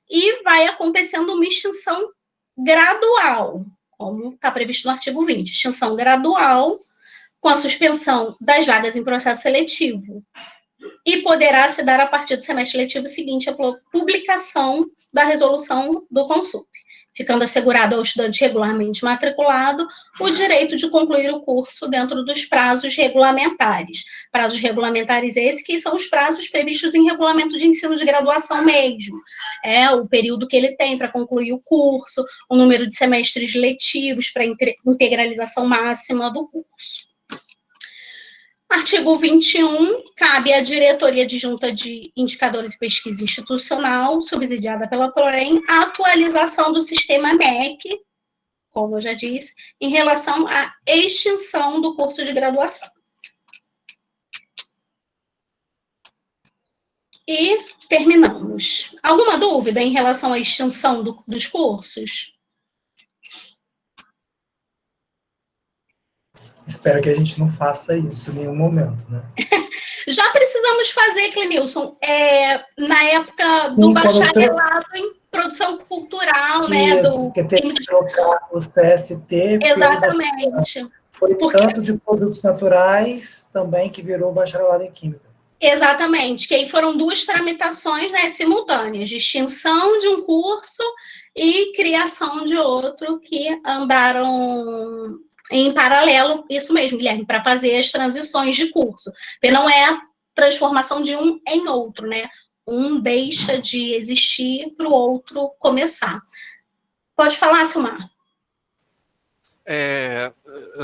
e vai acontecendo uma extinção gradual, como está previsto no artigo 20, extinção gradual, com a suspensão das vagas em processo seletivo, e poderá se dar a partir do semestre letivo seguinte a publicação da resolução do Consup, ficando assegurado ao estudante regularmente matriculado o direito de concluir o curso dentro dos prazos regulamentares. Prazos regulamentares esses que são os prazos previstos em regulamento de ensino de graduação mesmo. O período que ele tem para concluir o curso, o número de semestres letivos para integralização máxima do curso. Artigo 21, cabe à Diretoria Adjunta de Indicadores e Pesquisa Institucional, subsidiada pela PROEM, a atualização do sistema MEC, como eu já disse, em relação à extinção do curso de graduação. E terminamos. Alguma dúvida em relação à extinção dos cursos? Espero que a gente não faça isso em nenhum momento, né? Já precisamos fazer, Clenilson, na época do bacharelado em produção cultural, né? Porque tem que trocar o CST. Exatamente. Foi tanto de produtos naturais também que virou bacharelado em Química. Exatamente, que aí foram duas tramitações, né, simultâneas, de extinção de um curso e criação de outro que andaram em paralelo, isso mesmo, Guilherme, para fazer as transições de curso. Porque não é a transformação de um em outro, né? Um deixa de existir para o outro começar. Pode falar, Silmar.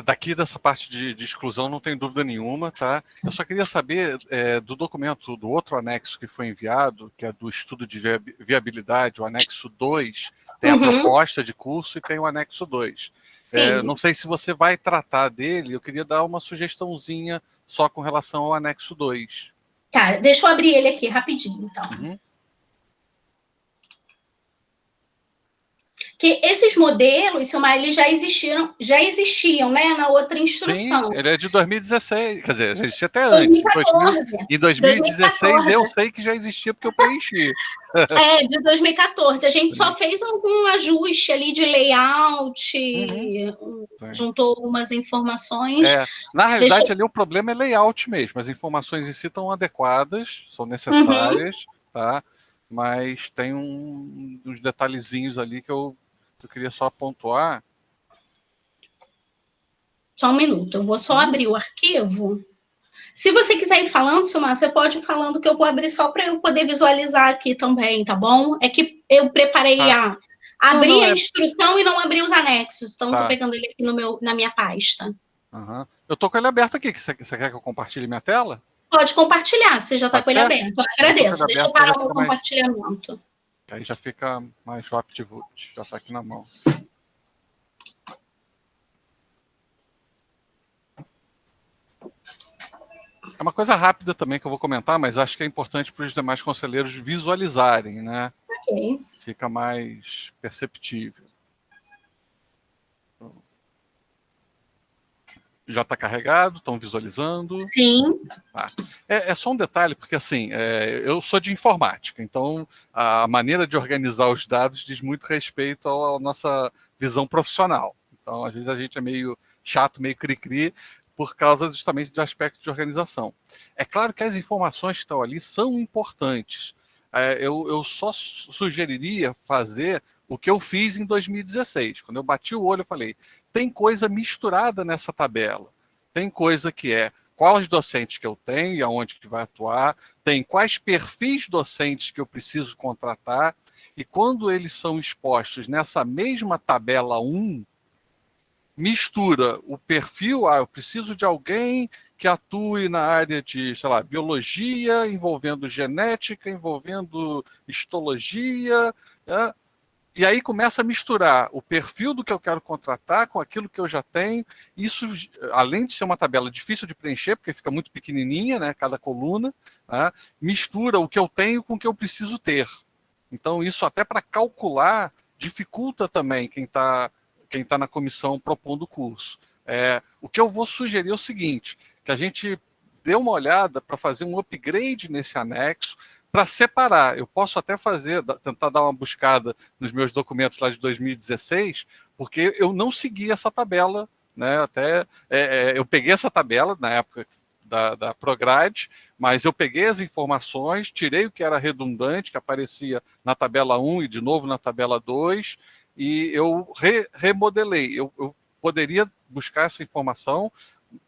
Daqui dessa parte de exclusão não tem dúvida nenhuma, tá? Eu só queria saber do documento, do outro anexo que foi enviado, que é do estudo de viabilidade, o anexo 2, tem a proposta de curso e tem o anexo 2. Não sei se você vai tratar dele, eu queria dar uma sugestãozinha só com relação ao anexo 2. Tá, deixa eu abrir ele aqui rapidinho, então. Que esses modelos, Silmar, eles já existiam, né, na outra instrução. Sim, ele é de 2016, quer dizer, já existia até 2014. Antes. Em 2016 2014. Eu sei que já existia porque eu preenchi. De 2014. A gente só fez algum ajuste ali de layout, juntou algumas informações. Na realidade, ali o problema é layout mesmo. As informações em si estão adequadas, são necessárias, tá? Mas tem uns detalhezinhos ali que eu queria só pontuar. Só um minuto, eu vou só abrir o arquivo. Se você quiser ir falando, Silmar, você pode ir falando que eu vou abrir só para eu poder visualizar aqui também, tá bom? É que eu preparei abri a instrução e não abri os anexos, então estou pegando ele aqui na minha pasta. Eu estou com ele aberto aqui, você quer que eu compartilhe minha tela? Pode compartilhar, você já está com ele aberto. Eu agradeço, deixa eu parar o compartilhamento. Aí já fica mais rápido, já está aqui na mão. É uma coisa rápida também que eu vou comentar, mas acho que é importante para os demais conselheiros visualizarem, né? Ok. Fica mais perceptível. Já está carregado? Estão visualizando? Sim. É só um detalhe, porque assim, eu sou de informática, então a maneira de organizar os dados diz muito respeito à nossa visão profissional. Então, às vezes a gente é meio chato, meio cri-cri, por causa justamente de aspectos de organização. É claro que as informações que estão ali são importantes. Eu só sugeriria fazer o que eu fiz em 2016. Quando eu bati o olho, eu falei, tem coisa misturada nessa tabela. Tem coisa que é quais docentes que eu tenho e aonde que vai atuar, tem quais perfis docentes que eu preciso contratar, e quando eles são expostos nessa mesma tabela 1, mistura o perfil, eu preciso de alguém que atue na área de, sei lá, biologia, envolvendo genética, envolvendo histologia, né? E aí começa a misturar o perfil do que eu quero contratar com aquilo que eu já tenho. Isso, além de ser uma tabela difícil de preencher, porque fica muito pequenininha, né, cada coluna, né, mistura o que eu tenho com o que eu preciso ter. Então, isso até para calcular dificulta também quem tá na comissão propondo o curso. O que eu vou sugerir é o seguinte, que a gente dê uma olhada para fazer um upgrade nesse anexo, para separar. Eu posso até tentar dar uma buscada nos meus documentos lá de 2016, porque eu não segui essa tabela, né? Eu peguei essa tabela na época da Prograde, mas eu peguei as informações, tirei o que era redundante, que aparecia na tabela 1 e de novo na tabela 2, e eu remodelei. Eu poderia buscar essa informação,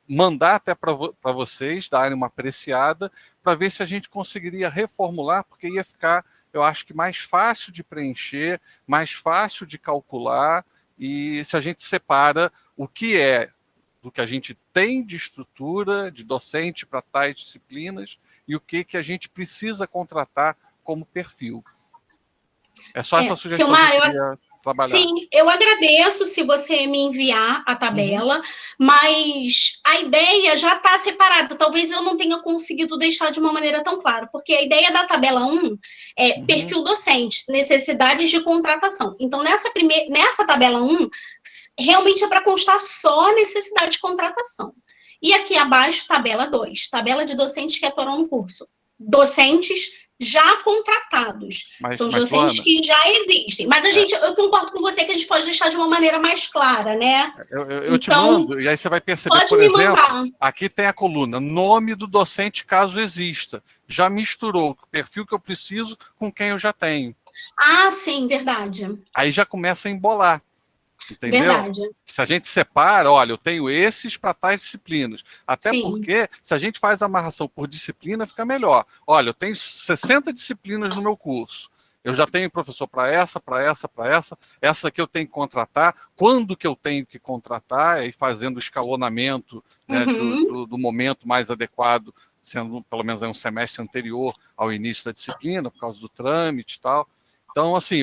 mandar até para vocês, darem uma apreciada, para ver se a gente conseguiria reformular, porque ia ficar, eu acho que mais fácil de preencher, mais fácil de calcular, e se a gente separa o que é do que a gente tem de estrutura, de docente para tais disciplinas, e o que a gente precisa contratar como perfil. É só essa sugestão Silmar, que eu queria trabalhar. Sim, eu agradeço se você me enviar a tabela, mas a ideia já está separada. Talvez eu não tenha conseguido deixar de uma maneira tão clara, porque a ideia da tabela 1 é perfil docente, necessidades de contratação. Então, nessa tabela 1, realmente é para constar só necessidade de contratação. E aqui abaixo, tabela 2, tabela de docentes que atuarão no curso. Docentes já contratados. São docentes que já existem. Mas eu concordo com você que a gente pode deixar de uma maneira mais clara, né? Eu te mando, e aí você vai perceber, por exemplo, aqui tem a coluna, nome do docente caso exista. Já misturou o perfil que eu preciso com quem eu já tenho. Ah, sim, verdade. Aí já começa a embolar. Entendeu? Verdade. Se a gente separa, olha, eu tenho esses para tais disciplinas. Até porque, se a gente faz a amarração por disciplina, fica melhor. Olha, eu tenho 60 disciplinas no meu curso. Eu já tenho professor para essa, para essa, para essa. Essa que eu tenho que contratar. Quando que eu tenho que contratar? E fazendo o escalonamento, né, do momento mais adequado, sendo pelo menos um semestre anterior ao início da disciplina, por causa do trâmite e tal. Então, assim,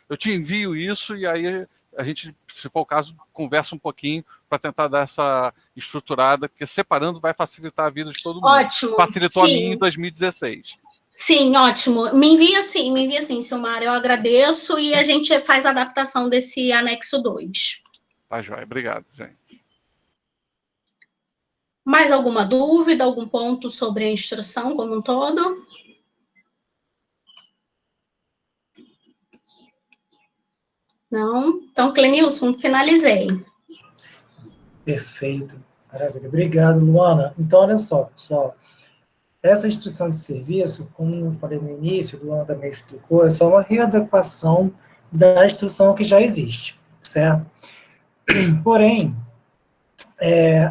eu te envio isso e aí a gente, se for o caso, conversa um pouquinho para tentar dar essa estruturada, porque separando vai facilitar a vida de todo mundo. Ótimo. Facilitou a minha em 2016. Sim, ótimo. Me envia sim, Silmar. Eu agradeço e a gente faz a adaptação desse anexo 2. Tá, joia. Obrigado, gente. Mais alguma dúvida, algum ponto sobre a instrução como um todo? Não? Então, Clenilson, finalizei. Perfeito. Maravilha. Obrigado, Luana. Então, olha só, pessoal. Essa instrução de serviço, como eu falei no início, Luana também explicou, é só uma readequação da instrução que já existe, certo? Porém,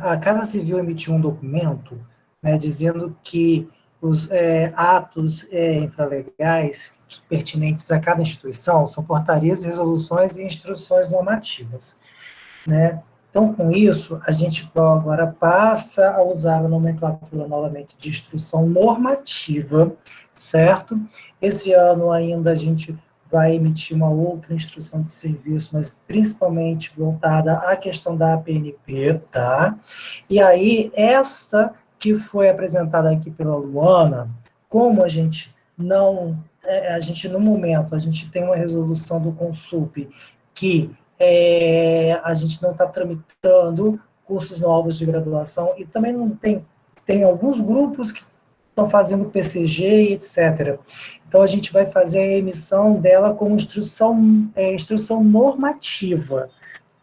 a Casa Civil emitiu um documento, né, dizendo que os atos infralegais pertinentes a cada instituição são portarias, resoluções e instruções normativas, né? Então, com isso, a gente agora passa a usar a nomenclatura novamente de instrução normativa, certo? Esse ano ainda a gente vai emitir uma outra instrução de serviço, mas principalmente voltada à questão da APNP, tá? E aí, essa que foi apresentada aqui pela Luana, como a gente não, no momento, a gente tem uma resolução do Consup que a gente não está tramitando cursos novos de graduação e também não tem alguns grupos que estão fazendo PCG e etc. Então, a gente vai fazer a emissão dela como instrução normativa,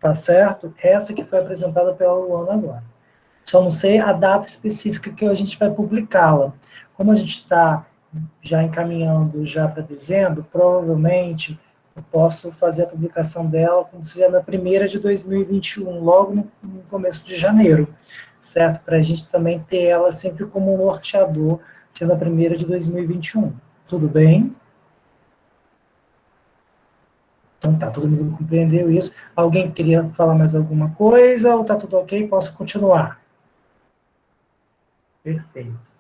tá certo? Essa que foi apresentada pela Luana agora. Só não sei a data específica que a gente vai publicá-la. Como a gente está já encaminhando já para dezembro, provavelmente eu posso fazer a publicação dela como seja na primeira de 2021, logo no começo de janeiro, certo? Para a gente também ter ela sempre como um norteador, sendo a primeira de 2021. Tudo bem? Então tá, todo mundo compreendeu isso. Alguém queria falar mais alguma coisa ou tá tudo ok? Posso continuar? Perfeito.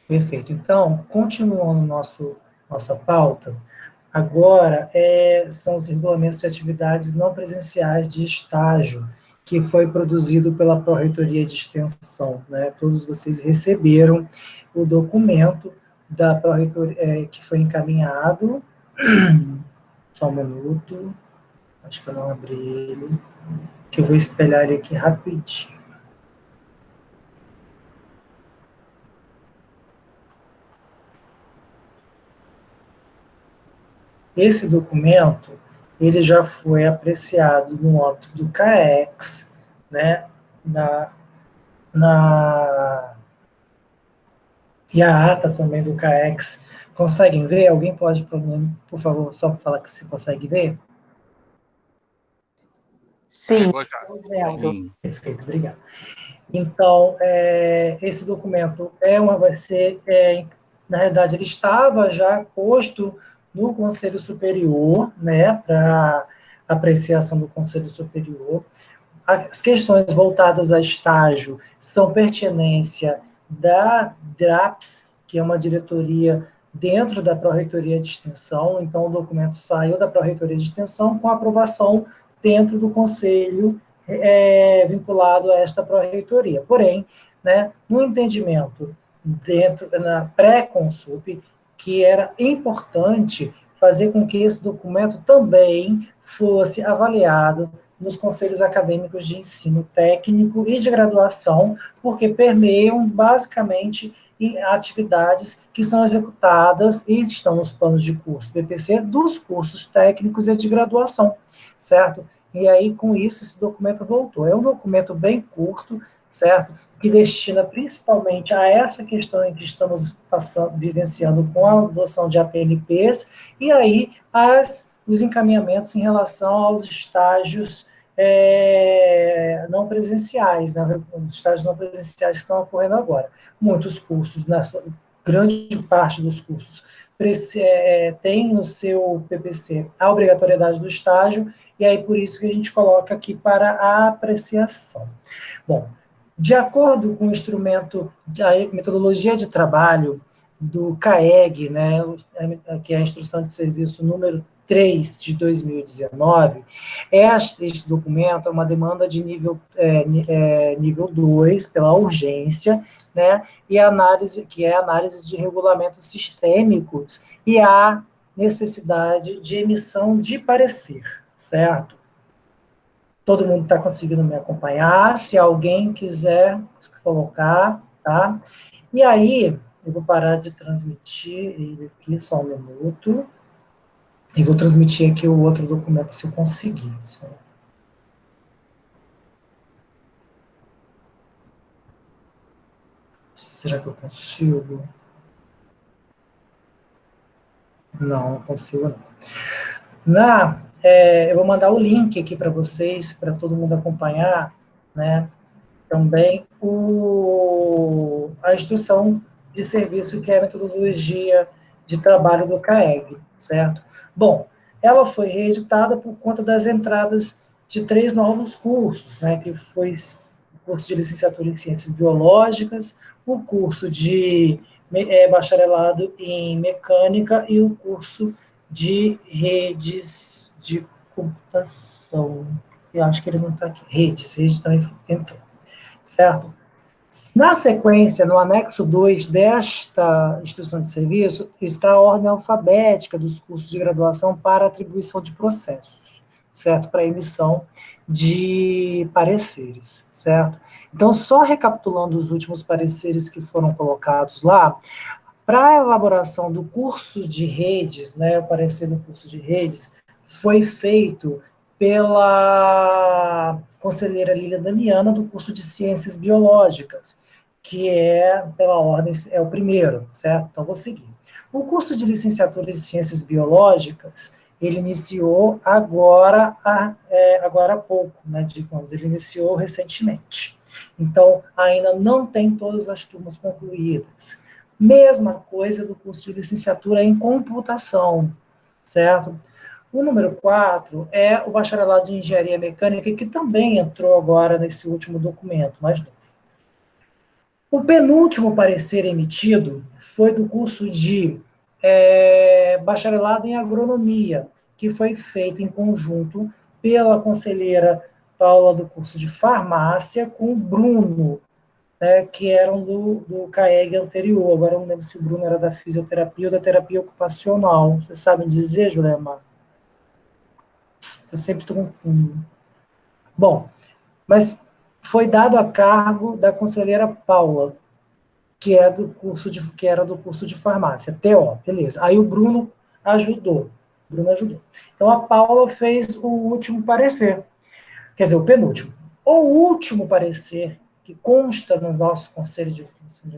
Perfeito. Então, continuando nossa pauta, agora são os regulamentos de atividades não presenciais de estágio, que foi produzido pela Pró-Reitoria de Extensão, né? Todos vocês receberam o documento da Pró-Reitoria, que foi encaminhado. Só um minuto. Acho que eu não abri ele. Que eu vou espelhar ele aqui rapidinho. Esse documento, ele já foi apreciado no âmbito do CAEX, né, e a ata também do CAEX. Conseguem ver? Alguém pode, por favor, só falar que se consegue ver? Sim. Sim. Perfeito, obrigado. Então, esse documento vai ser, na realidade, ele estava já posto no Conselho Superior, né, para apreciação do Conselho Superior. As questões voltadas a estágio são pertinência da DRAPS, que é uma diretoria dentro da Pró-Reitoria de Extensão, então o documento saiu da Pró-Reitoria de Extensão com aprovação dentro do Conselho vinculado a esta Pró-Reitoria. Porém, né, no entendimento na pré-consulp, que era importante fazer com que esse documento também fosse avaliado nos conselhos acadêmicos de ensino técnico e de graduação, porque permeiam basicamente atividades que são executadas e estão nos planos de curso BPC dos cursos técnicos e de graduação, certo? E aí, com isso, esse documento voltou. É um documento bem curto, certo? Que destina principalmente a essa questão em que estamos vivenciando com a adoção de APNPs, e aí os encaminhamentos em relação aos estágios não presenciais, né? Os estágios não presenciais que estão ocorrendo agora. Muitos cursos, grande parte dos cursos, tem no seu PPC a obrigatoriedade do estágio, e aí por isso que a gente coloca aqui para a apreciação. Bom, de acordo com o instrumento, a metodologia de trabalho do CAEG, né, que é a Instrução de Serviço número 3 de 2019, este documento é uma demanda de nível 2, pela urgência, né, e que é análise de regulamentos sistêmicos e a necessidade de emissão de parecer, certo? Todo mundo está conseguindo me acompanhar? Se alguém quiser colocar, tá? E aí, eu vou parar de transmitir ele aqui, só um minuto. E vou transmitir aqui o outro documento, se eu conseguir. Será que eu consigo? Não consigo, não. Eu vou mandar o link aqui para vocês, para todo mundo acompanhar, né? Também a instrução de serviço, que é a metodologia de trabalho do CAEG, certo? Bom, ela foi reeditada por conta das entradas de 3 novos cursos, né? Que foi o curso de licenciatura em Ciências Biológicas, o curso de bacharelado em Mecânica e o curso de redes de computação. Eu acho que ele não está aqui. Redes também entrou, certo? Na sequência, no anexo 2 desta instrução de serviço, está a ordem alfabética dos cursos de graduação para atribuição de processos, certo? Para emissão de pareceres, certo? Então, só recapitulando os últimos pareceres que foram colocados lá, para a elaboração do curso de redes, né, o parecer do curso de redes, foi feito pela conselheira Lília Damiana, do curso de Ciências Biológicas, que pela ordem, é o primeiro, certo? Então, vou seguir. O curso de licenciatura em Ciências Biológicas, ele iniciou agora há pouco, né, digamos, ele iniciou recentemente. Então, ainda não tem todas as turmas concluídas. Mesma coisa do curso de licenciatura em computação, certo? O número 4 é o bacharelado de engenharia mecânica, que também entrou agora nesse último documento, mais novo. O penúltimo parecer emitido foi do curso de bacharelado em agronomia, que foi feito em conjunto pela conselheira Paula do curso de farmácia com o Bruno, que eram do CAEG anterior. Agora eu não lembro se o Bruno era da fisioterapia ou da terapia ocupacional. Vocês sabem dizer, Julemar? Eu sempre estou confuso. Bom, mas foi dado a cargo da conselheira Paula, que era do curso de farmácia, TO, beleza. Aí o Bruno ajudou. Então a Paula fez o último parecer, quer dizer, o penúltimo. O último parecer que consta no nosso conselho de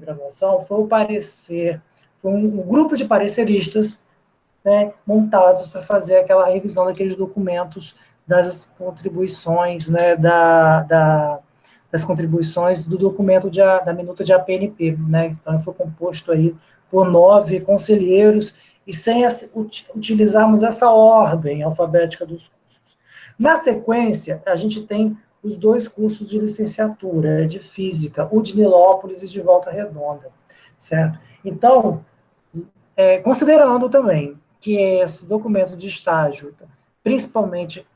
graduação foi o parecer, foi um grupo de pareceristas, né, montados para fazer aquela revisão daqueles documentos das contribuições, né, das contribuições do documento da minuta de APNP, né? Então foi composto aí por 9 conselheiros e sem utilizarmos essa ordem alfabética dos cursos. Na sequência, a gente tem os 2 cursos de licenciatura de física, o de Nilópolis e de Volta Redonda, certo? Então, considerando também que esse documento de estágio, principalmente,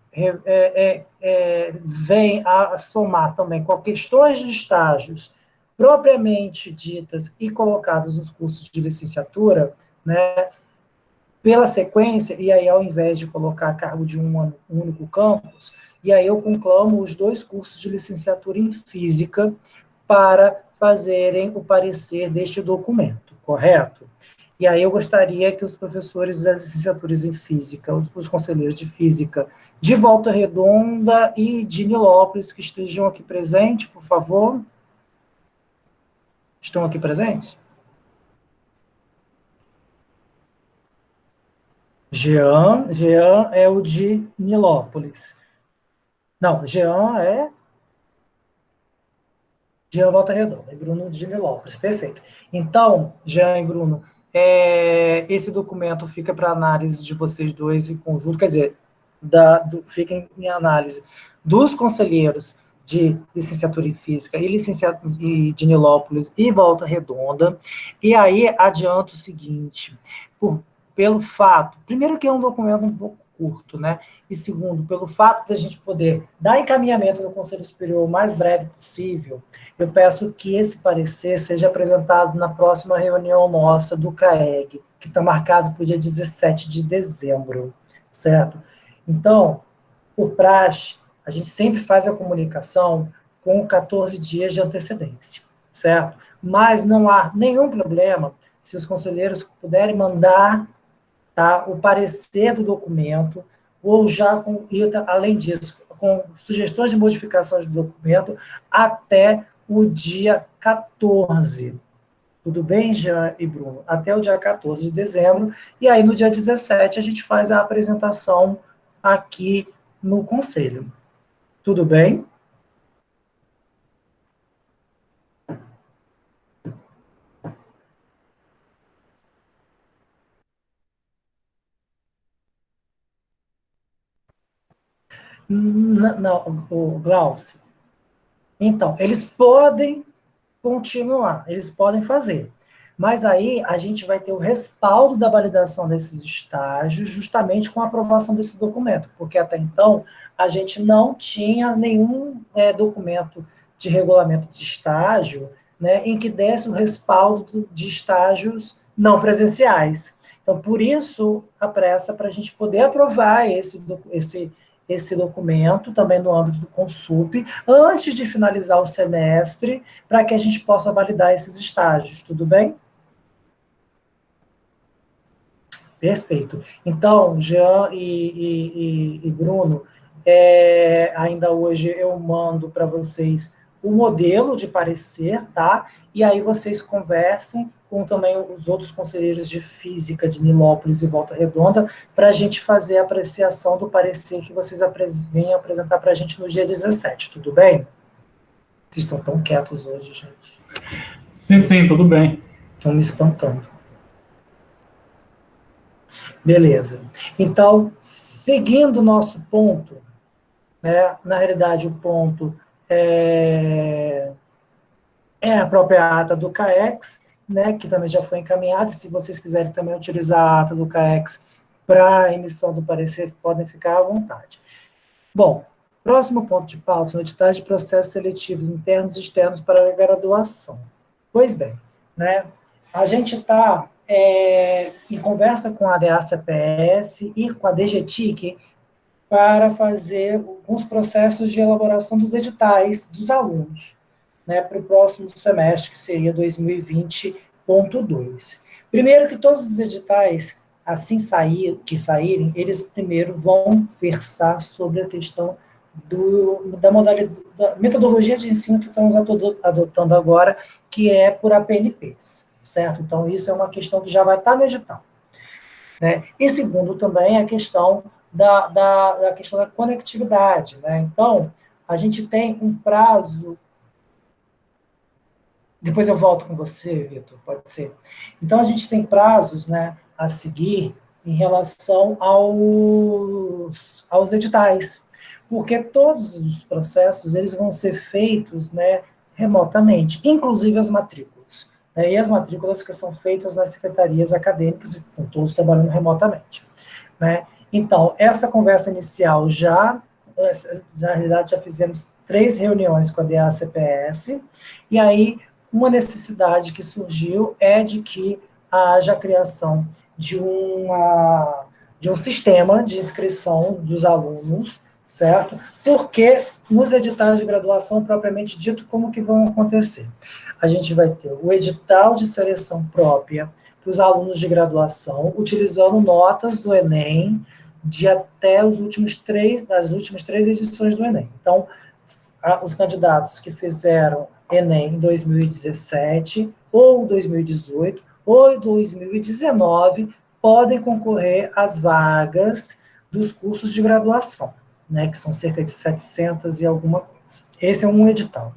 vem a somar também com questões de estágios propriamente ditas e colocadas nos cursos de licenciatura, né, pela sequência, e aí ao invés de colocar a cargo de um único campus, e aí eu conclamo os 2 cursos de licenciatura em física para fazerem o parecer deste documento, correto? E aí eu gostaria que os professores das licenciaturas em física, os conselheiros de física de Volta Redonda e de Nilópolis, que estejam aqui presentes, por favor. Estão aqui presentes? Jean é o de Nilópolis. Não, Jean Volta Redonda, e Bruno de Nilópolis, perfeito. Então, Jean e Bruno, esse documento fica para análise de vocês dois em conjunto, quer dizer, fica em análise dos conselheiros de licenciatura em física e de Nilópolis e Volta Redonda, e aí adianto o seguinte, pelo fato, primeiro que é um documento um pouco curto, né? E segundo, pelo fato de a gente poder dar encaminhamento no Conselho Superior o mais breve possível, eu peço que esse parecer seja apresentado na próxima reunião nossa do CAEG, que está marcado para o dia 17 de dezembro, certo? Então, por praxe, a gente sempre faz a comunicação com 14 dias de antecedência, certo? Mas não há nenhum problema se os conselheiros puderem mandar, tá, o parecer do documento, ou já além disso, com sugestões de modificações do documento, até o dia 14. Tudo bem, Jean e Bruno? Até o dia 14 de dezembro, e aí no dia 17 a gente faz a apresentação aqui no Conselho. Tudo bem? Não, o Glaucio. Então, eles podem continuar, eles podem fazer. Mas aí a gente vai ter o respaldo da validação desses estágios justamente com a aprovação desse documento, porque até então a gente não tinha nenhum documento de regulamento de estágio, né, em que desse o respaldo de estágios não presenciais. Então, por isso, a pressa para a gente poder aprovar esse documento, também no âmbito do Consup, antes de finalizar o semestre, para que a gente possa validar esses estágios, tudo bem? Perfeito. Então, Jean e Bruno, ainda hoje eu mando para vocês o modelo de parecer, tá? E aí vocês conversem com também os outros conselheiros de física de Nilópolis e Volta Redonda, para a gente fazer a apreciação do parecer que vocês venham apresentar para a gente no dia 17, tudo bem? Vocês estão tão quietos hoje, gente. Sim, tudo bem. Estão me espantando. Beleza. Então, seguindo o nosso ponto, né, na realidade, o ponto é a própria ata do CAEX, né, que também já foi encaminhada. Se vocês quiserem também utilizar a ata do CAEX para emissão do parecer, podem ficar à vontade. Bom, próximo ponto de pauta são editais de processos seletivos internos e externos para a graduação. Pois bem, né, a gente está em conversa com a DA-CPS e com a DGTIC para fazer alguns processos de elaboração dos editais dos alunos, né, para o próximo semestre, que seria 2020.2. Primeiro que todos os editais, assim que saírem, eles primeiro vão versar sobre a questão da metodologia de ensino que estamos adotando agora, que é por APNPs, certo? Então, isso é uma questão que já vai estar no edital, né? E segundo também a questão da questão da conectividade, né? Então, a gente tem um prazo. Depois eu volto com você, Vitor, pode ser. Então, a gente tem prazos, né, a seguir em relação aos editais, porque todos os processos eles vão ser feitos, né, remotamente, inclusive as matrículas, né, e as matrículas que são feitas nas secretarias acadêmicas, com todos trabalhando remotamente, né. Então, essa conversa inicial na realidade, já fizemos 3 reuniões com a DA-CPS, e aí uma necessidade que surgiu é de que haja a criação de um sistema de inscrição dos alunos, certo? Porque nos editais de graduação, propriamente dito, como que vão acontecer? A gente vai ter o edital de seleção própria para os alunos de graduação, utilizando notas do Enem de até as últimas 3 edições do Enem. Então, os candidatos que fizeram Enem em 2017, ou 2018, ou 2019, podem concorrer às vagas dos cursos de graduação, né, que são cerca de 700 e alguma coisa. Esse é um edital.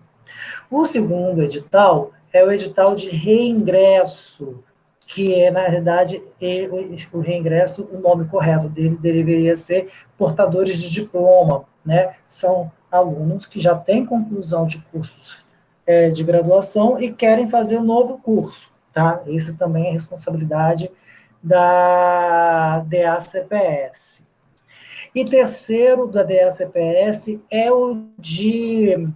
O segundo edital é o edital de reingresso, que é, na realidade, o reingresso, o nome correto dele deveria ser portadores de diploma, né, são alunos que já têm conclusão de cursos de graduação e querem fazer um novo curso, tá? Esse também é responsabilidade da DA-CPS. E terceiro da DA-CPS é o de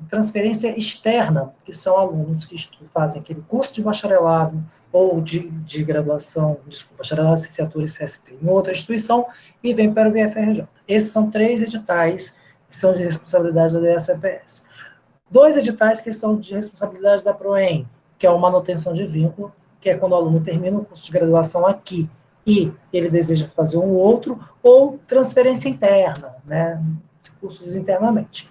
transferência externa, que são alunos que fazem aquele curso de bacharelado ou de graduação, bacharelado, licenciatura e CST em outra instituição e vem para o BFRJ. Esses são 3 editais que são de responsabilidade da DA-CPS. 2 editais que são de responsabilidade da PROEM, que é uma manutenção de vínculo, que é quando o aluno termina o curso de graduação aqui e ele deseja fazer um outro, ou transferência interna, né, de cursos internamente.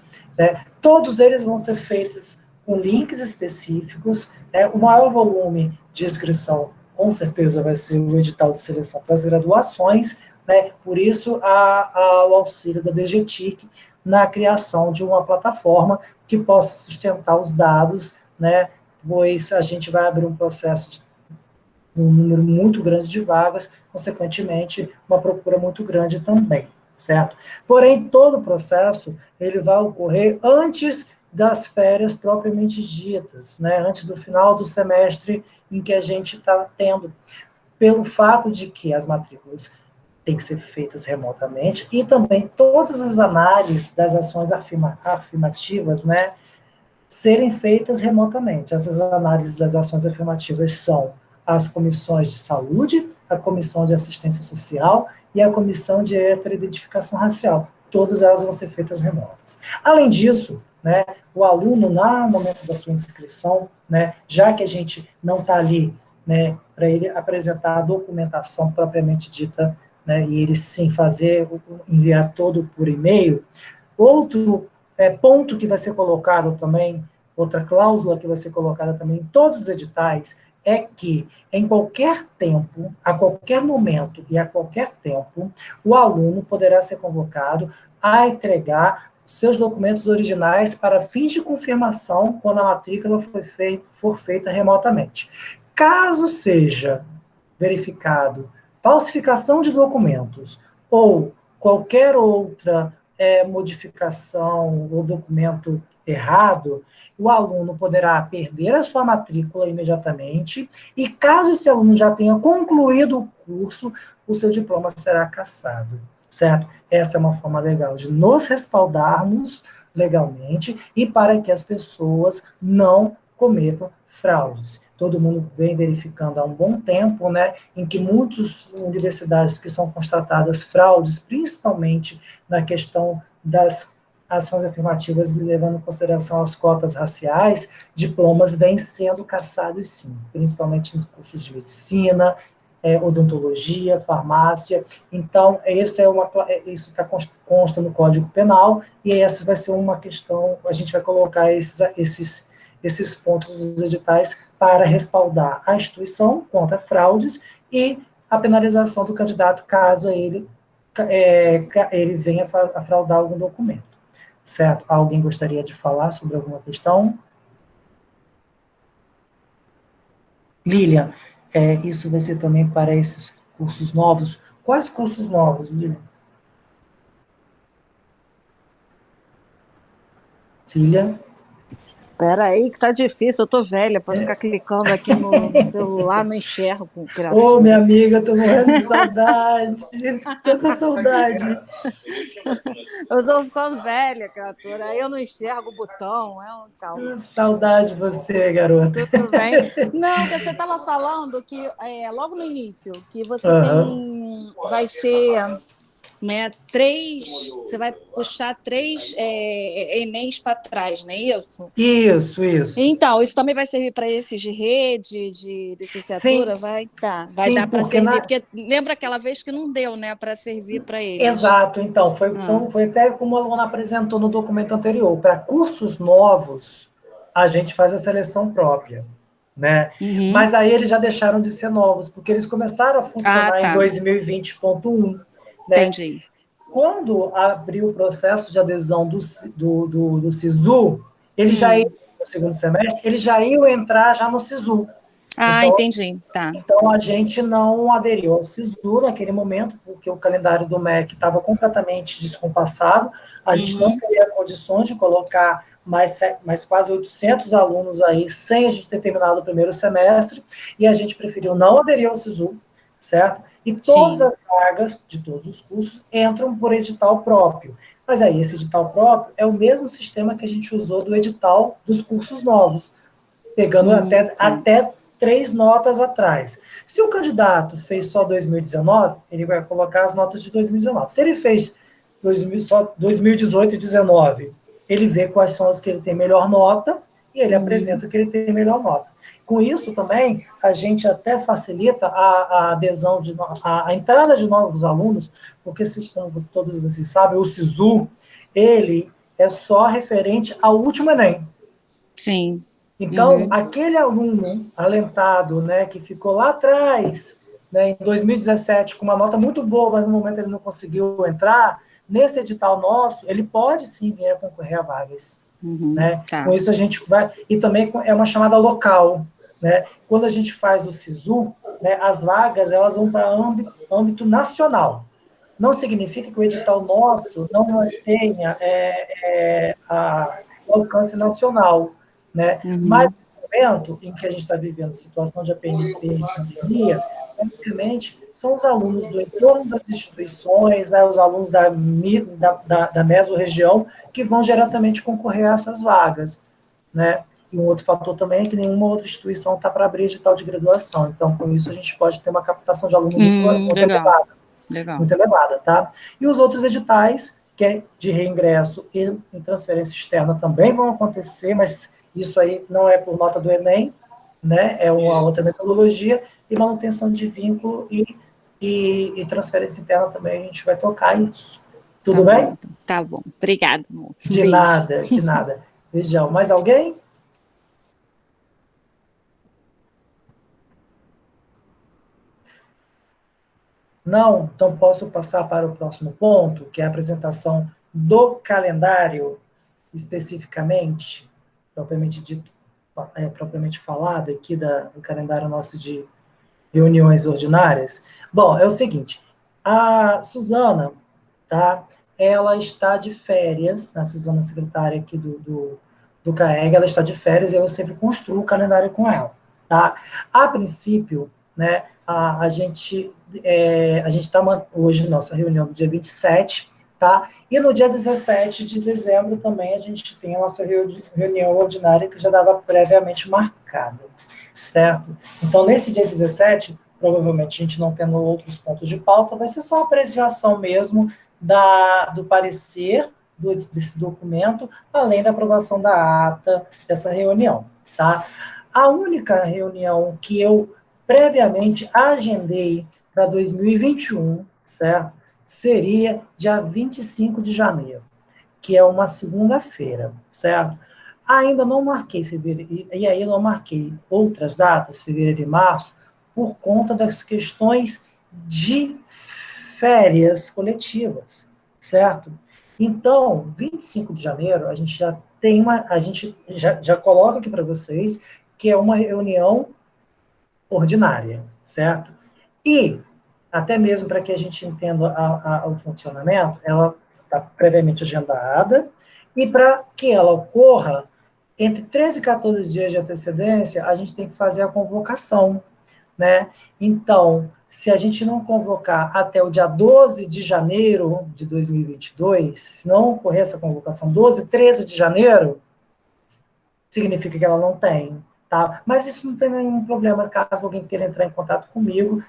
Todos eles vão ser feitos com links específicos, o maior volume de inscrição, com certeza, vai ser o edital de seleção para as graduações, né, por isso o auxílio da DGTIC na criação de uma plataforma que possa sustentar os dados, né, pois a gente vai abrir um processo de um número muito grande de vagas, consequentemente, uma procura muito grande também, certo? Porém, todo o processo, ele vai ocorrer antes das férias propriamente ditas, né, antes do final do semestre em que a gente está tendo, pelo fato de que as matrículas têm que ser feitas remotamente, e também todas as análises das ações afirmativas, né, serem feitas remotamente. Essas análises das ações afirmativas são as comissões de saúde, a comissão de assistência social e a comissão de heteroidentificação racial. Todas elas vão ser feitas remotas. Além disso, né, o aluno, no momento da sua inscrição, né, já que a gente não está ali, né, para ele apresentar a documentação propriamente dita, né, e ele sim enviar todo por e-mail, outro ponto que vai ser colocado também outra cláusula que vai ser colocada também em todos os editais, é que em qualquer tempo, a qualquer momento e a qualquer tempo, o aluno poderá ser convocado a entregar seus documentos originais para fins de confirmação quando a matrícula for feita remotamente. Caso seja verificado falsificação de documentos ou qualquer outra modificação ou documento errado, o aluno poderá perder a sua matrícula imediatamente e, caso esse aluno já tenha concluído o curso, o seu diploma será cassado, certo? Essa é uma forma legal de nos respaldarmos legalmente e para que as pessoas não cometam fraudes. Todo mundo vem verificando há um bom tempo, né, em que muitas universidades que são constatadas fraudes, principalmente na questão das ações afirmativas, levando em consideração as cotas raciais, diplomas vêm sendo cassados sim, principalmente nos cursos de medicina, odontologia, farmácia. Então, isso consta no Código Penal, e essa vai ser uma questão, a gente vai colocar esses pontos dos editais para respaldar a instituição contra fraudes e a penalização do candidato caso ele venha a fraudar algum documento. Certo? Alguém gostaria de falar sobre alguma questão? Lilian, isso vai ser também para esses cursos novos. Quais cursos novos, Lilian? Lilian? Espera aí que tá difícil, eu tô velha, para ficar clicando aqui no celular, não enxergo. Ô, minha amiga, eu tô morrendo de saudade, tanta saudade. Eu tô ficando velha, criatura, aí eu não enxergo o botão, calma. Saudade de você, garota. Tudo bem? Não, você estava falando que, logo no início, que você vai ser... Né, você vai puxar 3 Enems para trás, não é isso? Isso. Então, isso também vai servir para esses de rede, de licenciatura? Sim. Vai dar para servir, porque lembra aquela vez que não deu, né, para servir para eles. Exato, então, foi até como a aluna apresentou no documento anterior, para cursos novos, a gente faz a seleção própria, né? Uhum. Mas aí eles já deixaram de ser novos, porque eles começaram a funcionar em 2020.1, né? Entendi. Quando abriu o processo de adesão do SISU, eles já iam, no segundo semestre, eles já iam entrar já no SISU. Então, entendi. Tá. Então, a gente não aderiu ao SISU naquele momento, porque o calendário do MEC estava completamente descompassado, a gente não teria condições de colocar mais quase 800 alunos aí, sem a gente ter terminado o primeiro semestre, e a gente preferiu não aderir ao SISU, certo? E todas as vagas de todos os cursos entram por edital próprio. Mas aí, esse edital próprio é o mesmo sistema que a gente usou do edital dos cursos novos, pegando até 3 notas atrás. Se o candidato fez só 2019, ele vai colocar as notas de 2019. Se ele fez só 2018 e 2019, ele vê quais são as que ele tem melhor nota e ele apresenta o que ele tem melhor nota. Com isso também, a gente até facilita a adesão, a entrada de novos alunos, porque, como todos vocês sabem, o SISU, ele é só referente ao último Enem. Sim. Então, aquele aluno alentado, né, que ficou lá atrás, né, em 2017, com uma nota muito boa, mas no momento ele não conseguiu entrar, nesse edital nosso, ele pode sim vir a concorrer a vagas. Né? Tá. Com isso a gente vai... E também é uma chamada local. Né? Quando a gente faz o SISU, né, as vagas elas vão para âmbito nacional. Não significa que o edital nosso não tenha alcance nacional. Né? Mas no momento em que a gente está vivendo situação de pandemia, basicamente são os alunos do entorno das instituições, né, os alunos da mesorregião que vão diretamente concorrer a essas vagas. Né? E um outro fator também é que nenhuma outra instituição está para abrir edital de graduação. Então, com isso, a gente pode ter uma captação de alunos muito elevada. Legal. Muito elevada, tá? E os outros editais, que é de reingresso e transferência externa, também vão acontecer, mas isso aí não é por nota do Enem, né? É uma outra metodologia, e manutenção de vínculo e transferência interna também a gente vai tocar isso. Tudo bem? Tá bom. Obrigada, amor. De nada. Beijão. Mais alguém? Não? Então posso passar para o próximo ponto, que é a apresentação do calendário, especificamente, propriamente dito, propriamente falado aqui do calendário nosso de reuniões ordinárias. Bom, é o seguinte, a Suzana, tá? Ela está de férias, a Suzana, secretária aqui do CAEG, ela está de férias e eu sempre construo o calendário com ela, tá? A princípio, né, a gente está hoje, nossa reunião do dia 27, tá? E no dia 17 de dezembro também a gente tem a nossa reunião ordinária que já estava previamente marcada, certo? Então, nesse dia 17, provavelmente a gente não tendo outros pontos de pauta, vai ser só a apreciação mesmo do parecer desse documento, além da aprovação da ata dessa reunião, tá? A única reunião que eu previamente agendei para 2021, certo? Seria dia 25 de janeiro, que é uma segunda-feira, certo? Ainda não marquei fevereiro, e aí não marquei outras datas, fevereiro e março, por conta das questões de férias coletivas, certo? Então, 25 de janeiro, a gente já tem a gente já coloca aqui para vocês que é uma reunião ordinária, certo? E, até mesmo para que a gente entenda o funcionamento, ela está previamente agendada, e para que ela ocorra, entre 13 e 14 dias de antecedência, a gente tem que fazer a convocação, né? Então, se a gente não convocar até o dia 12 de janeiro de 2022, se não ocorrer essa convocação 12, 13 de janeiro, significa que ela não tem, tá? Mas isso não tem nenhum problema, caso alguém queira entrar em contato comigo,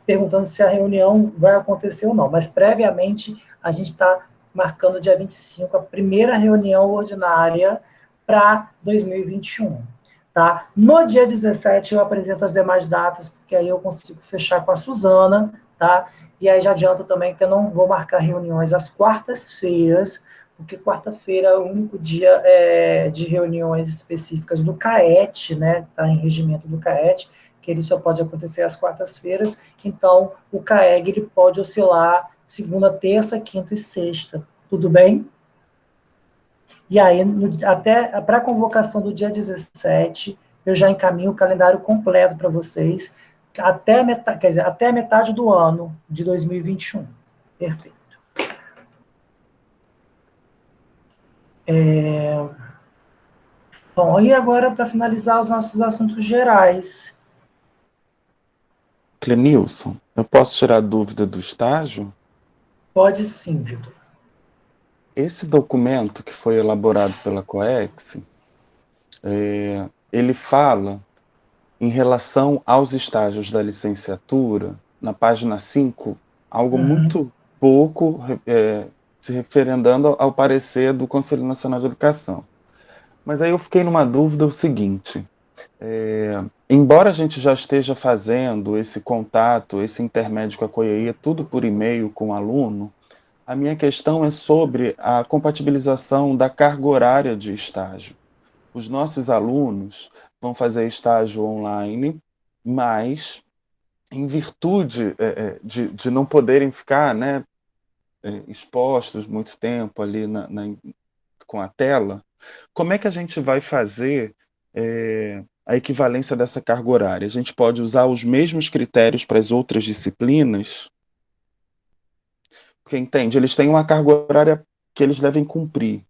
perguntando se a reunião vai acontecer ou não. Mas, previamente, a gente está marcando dia 25, a primeira reunião ordinária para 2021. Tá? No dia 17, eu apresento as demais datas, porque aí eu consigo fechar com a Suzana, tá? E aí já adianto também que eu não vou marcar reuniões às quartas-feiras, porque quarta-feira é o único dia de reuniões específicas do CAET, né? Está em regimento do CAET, que ele só pode acontecer às quartas-feiras, então o CAEG ele pode oscilar segunda, terça, quinta e sexta. Tudo bem? E aí, até para a convocação do dia 17, eu já encaminho o calendário completo para vocês, até metade, quer dizer, até a metade do ano de 2021. Perfeito. Bom, e agora, para finalizar os nossos assuntos gerais. Clenilson, eu posso tirar a dúvida do estágio? Pode sim, Vitor. Esse documento que foi elaborado pela COEX, ele fala em relação aos estágios da licenciatura, na página 5, algo muito pouco se referendando ao parecer do Conselho Nacional de Educação. Mas aí eu fiquei numa dúvida o seguinte, embora a gente já esteja fazendo esse contato, esse intermédio com a COEIA, tudo por e-mail com o aluno, a minha questão é sobre a compatibilização da carga horária de estágio. Os nossos alunos vão fazer estágio online, mas, em virtude de não poderem ficar, né, expostos muito tempo ali com a tela, como é que a gente vai fazer a equivalência dessa carga horária? A gente pode usar os mesmos critérios para as outras disciplinas? Porque, entende, eles têm uma carga horária que eles devem cumprir.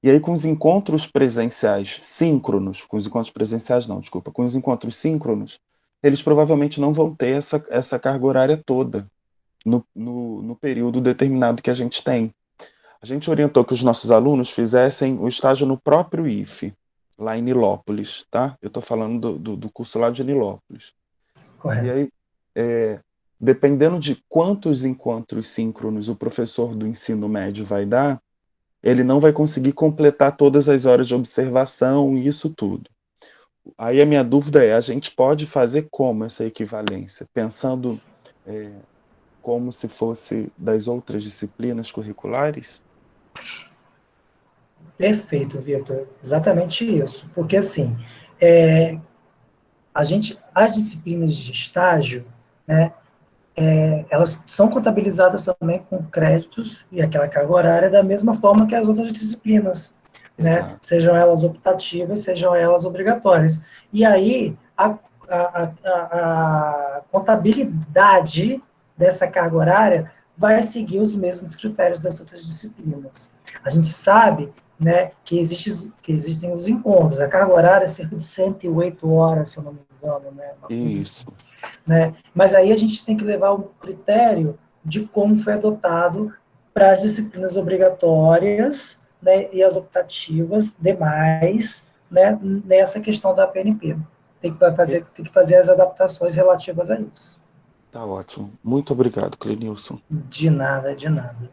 E aí, com os encontros presenciais síncronos, com os encontros síncronos, eles provavelmente não vão ter essa carga horária toda no período determinado que a gente tem. A gente orientou que os nossos alunos fizessem o estágio no próprio IFE, lá em Nilópolis, tá? Eu estou falando do curso lá de Nilópolis. Correto. E aí, dependendo de quantos encontros síncronos o professor do ensino médio vai dar, ele não vai conseguir completar todas as horas de observação e isso tudo. Aí a minha dúvida é, a gente pode fazer como essa equivalência? Pensando como se fosse das outras disciplinas curriculares? Perfeito, Vitor. Exatamente isso. Porque, assim, as disciplinas de estágio, né, elas são contabilizadas também com créditos e aquela carga horária da mesma forma que as outras disciplinas, né? Sejam elas optativas, sejam elas obrigatórias. E aí, a contabilidade dessa carga horária vai seguir os mesmos critérios das outras disciplinas. A gente sabe, né, que existem os encontros. A carga horária é cerca de 108 horas, se eu não me engano, né? Isso. Né? Mas aí a gente tem que levar o critério de como foi adotado para as disciplinas obrigatórias, né, e as optativas demais, né, nessa questão da PNP. Tem que fazer as adaptações relativas a isso. Tá ótimo. Muito obrigado, Clenilson. De nada, de nada.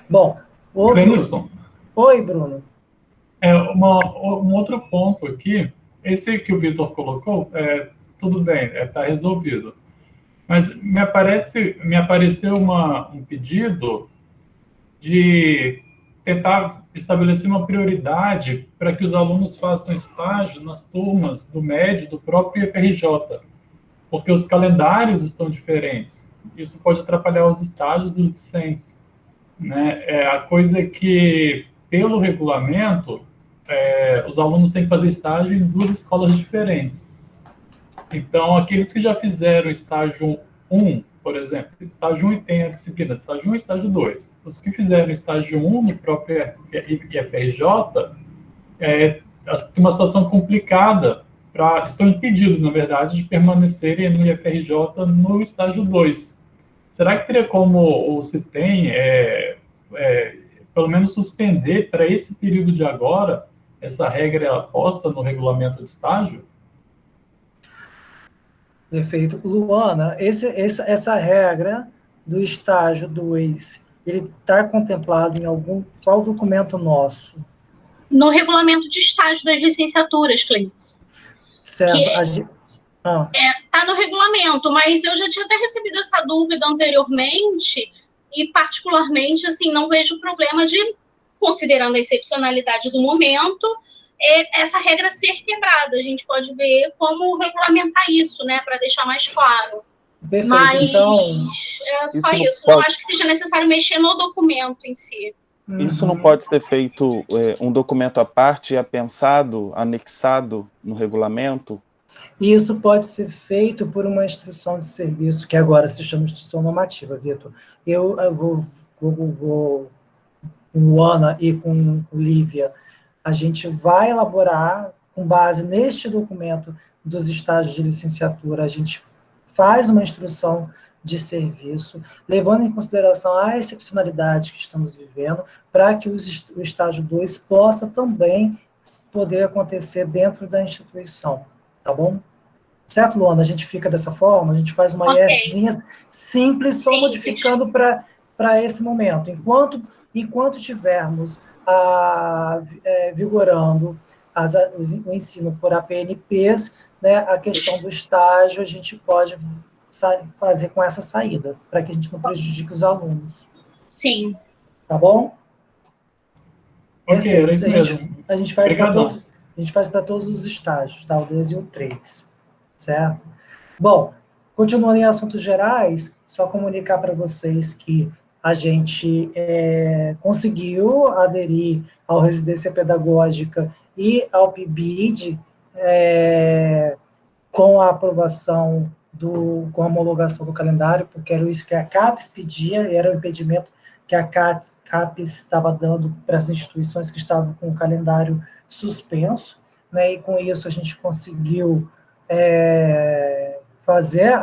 Bom, Clenilson. Oi, Bruno. Um outro ponto aqui, esse que o Vitor colocou, tudo bem, está resolvido. Mas me apareceu um pedido de tentar estabelecer uma prioridade para que os alunos façam estágio nas turmas do médio do próprio IFRJ, porque os calendários estão diferentes. Isso pode atrapalhar os estágios dos discentes, né? A coisa é que, pelo regulamento, os alunos têm que fazer estágio em 2 escolas diferentes. Então, aqueles que já fizeram estágio 1, por exemplo, estágio 1 tem a disciplina de estágio 1 e estágio 2. Os que fizeram estágio 1 no próprio IFRJ têm uma situação complicada, estão impedidos, na verdade, de permanecerem no IFRJ no estágio 2. Será que teria como, ou se tem, pelo menos suspender para esse período de agora essa regra posta no regulamento de estágio? Perfeito. Luana, essa regra do estágio 2, ele está contemplado em qual documento nosso? No regulamento de estágio das licenciaturas, Cleilson. Certo. Está no regulamento, mas eu já tinha até recebido essa dúvida anteriormente e, particularmente, assim, não vejo problema de, considerando a excepcionalidade do momento, essa regra ser quebrada. A gente pode ver como regulamentar isso, né, para deixar mais claro. Perfeito, mas então, é só isso. Não acho que seja necessário mexer no documento em si. Isso não pode ser feito um documento à parte, apensado, anexado no regulamento? Isso pode ser feito por uma instrução de serviço, que agora se chama instrução normativa, Vitor. Eu vou com Luana e com Lívia, a gente vai elaborar, com base neste documento dos estágios de licenciatura, a gente faz uma instrução de serviço, levando em consideração a excepcionalidade que estamos vivendo, para que o estágio 2 possa também poder acontecer dentro da instituição, tá bom? Certo, Luana? A gente fica dessa forma, a gente faz uma IESzinha simples, só modificando para esse momento. Enquanto tivermos vigorando o ensino por APNPs, né, a questão do estágio a gente pode fazer com essa saída, para que a gente não prejudique os alunos. Sim. Tá bom? Ok, era isso mesmo. A gente faz para todos os estágios, tá? O 2 e o 3. Certo? Bom, continuando em assuntos gerais, só comunicar para vocês que a gente conseguiu aderir ao Residência Pedagógica e ao PIBID com a aprovação com a homologação do calendário, porque era isso que a CAPES pedia, era o impedimento que a CAPES estava dando para as instituições que estavam com o calendário suspenso, né, e com isso a gente conseguiu fazer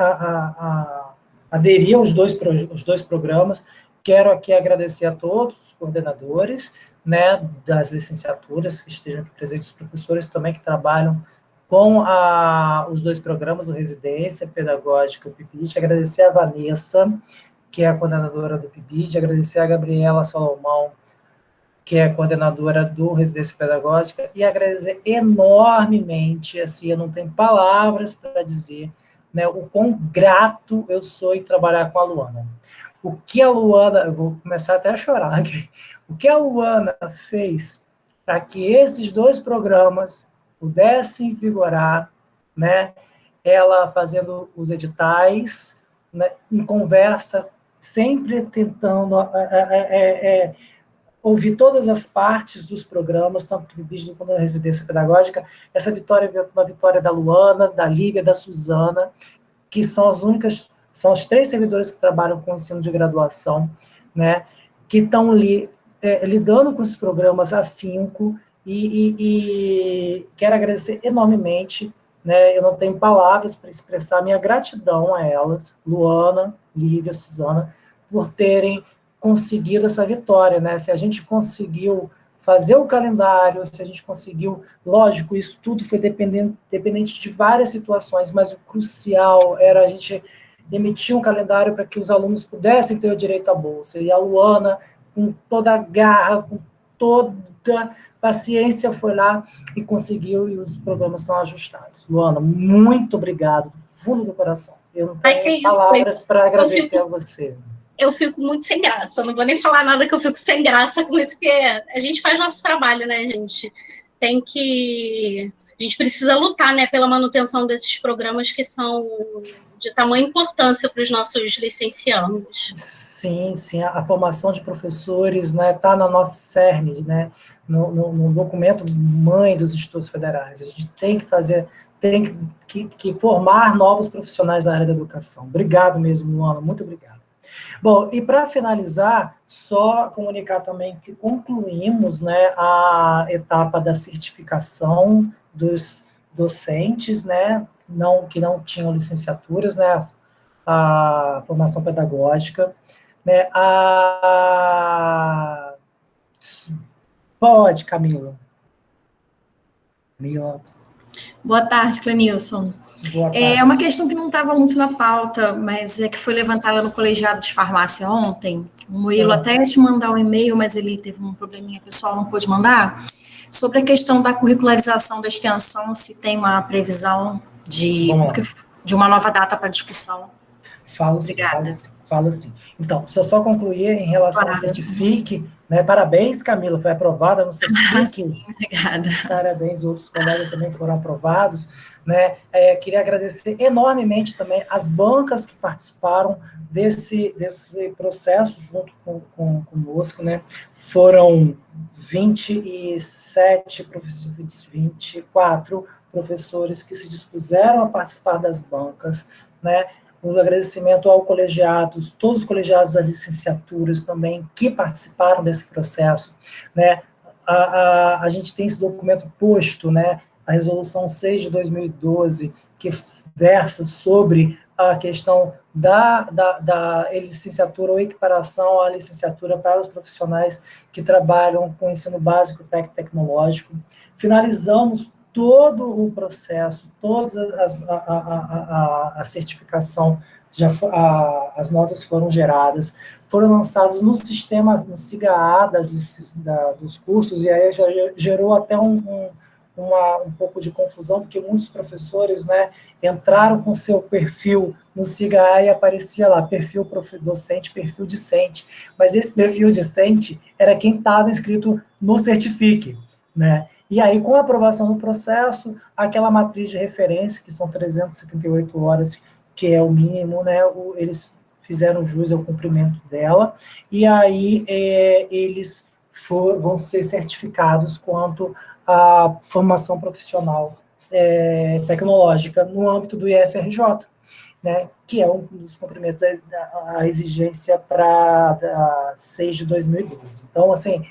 aderir aos dois programas. Quero aqui agradecer a todos os coordenadores, né, das licenciaturas que estejam aqui presentes, os professores também que trabalham com os 2 programas, o Residência Pedagógica e o PIBID. Agradecer a Vanessa, que é a coordenadora do PIBID, agradecer a Gabriela Salomão, que é a coordenadora do Residência Pedagógica, e agradecer enormemente, assim, eu não tenho palavras para dizer, né, o quão grato eu sou em trabalhar com a Luana. O que a Luana, eu vou começar até a chorar aqui, o que a Luana fez para que esses 2 programas pudessem vigorar, né, ela fazendo os editais, né, em conversa, sempre tentando ouvir todas as partes dos programas, tanto do BID quanto da residência pedagógica. Essa vitória é uma vitória da Luana, da Lívia, da Suzana, que são os 3 servidores que trabalham com o ensino de graduação, né, que estão lidando com esses programas afinco, e quero agradecer enormemente, né, eu não tenho palavras para expressar minha gratidão a elas, Luana, Lívia, Suzana, por terem conseguido essa vitória, né? Se a gente conseguiu fazer o calendário, se a gente conseguiu, lógico, isso tudo foi dependente de várias situações, mas o crucial era a gente emitir um calendário para que os alunos pudessem ter o direito à bolsa. E a Luana, com toda a garra, com toda paciência, foi lá e conseguiu, e os programas estão ajustados. Luana, muito obrigado, do fundo do coração. Eu não tenho palavras para agradecer a você. Eu fico muito sem graça, não vou nem falar nada, que eu fico sem graça com isso, porque a gente faz nosso trabalho, né, gente? A gente precisa lutar, né, pela manutenção desses programas que são de tamanha importância para os nossos licenciados. Sim, a formação de professores, né, está na nossa cerne, né, no documento mãe dos institutos federais. A gente tem que fazer, tem que formar novos profissionais da área da educação. Obrigado mesmo, Luana, muito obrigado. Bom, e para finalizar, só comunicar também que concluímos, né, a etapa da certificação dos docentes, né, que não tinham licenciaturas, né, a formação pedagógica, né, Pode, Camila. Boa tarde, Clenilson. É uma questão que não estava muito na pauta, mas é que foi levantada no colegiado de farmácia ontem. O Murilo até ia te mandar um e-mail, mas ele teve um probleminha pessoal, não pôde mandar. Sobre a questão da curricularização da extensão, se tem uma previsão de uma nova data para discussão. Fala sim. Então, se eu só concluir em relação ao Certifique, né, parabéns, Camila, foi aprovada no Certifique. Sim, obrigada. Parabéns, outros colegas também foram aprovados, né? Queria agradecer enormemente também as bancas que participaram desse processo junto conosco, né? Foram 24 professores que se dispuseram a participar das bancas, né? Um agradecimento ao colegiados, todos os colegiados das licenciaturas também, que participaram desse processo, né? A gente tem esse documento posto, né? A Resolução 6 de 2012, que versa sobre a questão da licenciatura ou equiparação à licenciatura para os profissionais que trabalham com ensino básico técnico tecnológico. Finalizamos todo o processo, toda a certificação, as notas foram geradas, foram lançadas no sistema, no SIGA-A dos cursos, e aí já gerou até um pouco de confusão, porque muitos professores, né, entraram com seu perfil no SIGA-A e aparecia lá, perfil docente, perfil discente, mas esse perfil discente era quem estava inscrito no Certifique, né? E aí, com a aprovação do processo, aquela matriz de referência, que são 378 horas, que é o mínimo, né, eles fizeram jus ao cumprimento dela, e aí eles vão ser certificados quanto à formação profissional tecnológica no âmbito do IFRJ, né, que é um dos cumprimentos da exigência para 6 de 2012. Então, assim,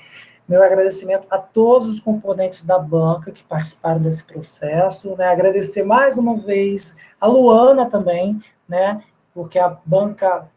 meu agradecimento a todos os componentes da banca que participaram desse processo, né? Agradecer mais uma vez a Luana também, né? Porque a banca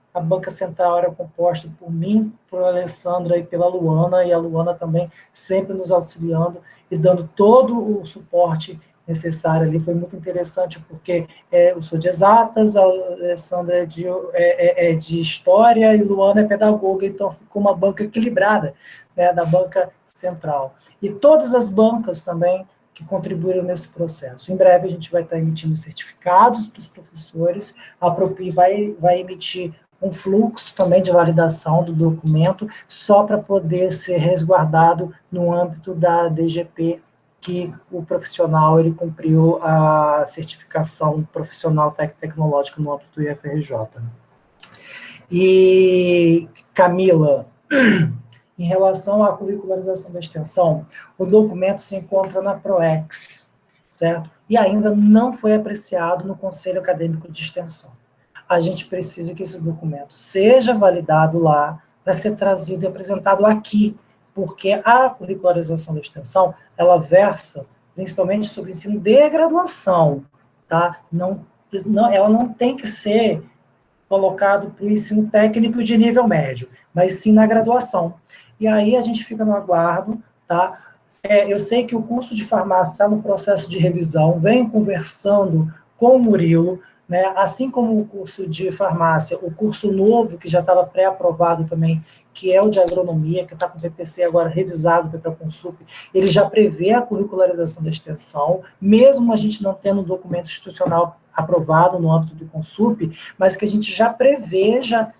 central era composta por mim, por Alessandra e pela Luana, e a Luana também sempre nos auxiliando e dando todo o suporte necessário ali. Foi muito interessante, porque eu sou de exatas, a Alessandra é de história e Luana é pedagoga, então ficou uma banca equilibrada, né, da banca central. E todas as bancas também que contribuíram nesse processo. Em breve a gente vai estar emitindo certificados para os professores, a Propi vai emitir um fluxo também de validação do documento, só para poder ser resguardado no âmbito da DGP, que o profissional ele cumpriu a certificação profissional tecnológica no âmbito do IFRJ. E, Camila, em relação à curricularização da extensão, o documento se encontra na PROEX, certo? E ainda não foi apreciado no Conselho Acadêmico de Extensão. A gente precisa que esse documento seja validado lá para ser trazido e apresentado aqui, porque a curricularização da extensão, ela versa principalmente sobre o ensino de graduação, tá? Ela não tem que ser colocado para o ensino técnico de nível médio, mas sim na graduação. E aí a gente fica no aguardo, tá? Eu sei que o curso de farmácia está no processo de revisão, venho conversando com o Murilo, né? Assim como o curso de farmácia, o curso novo, que já estava pré-aprovado também, que é o de agronomia, que está com o PPC agora revisado pela Consup, ele já prevê a curricularização da extensão, mesmo a gente não tendo um documento institucional aprovado no âmbito do Consup, mas que a gente já preveja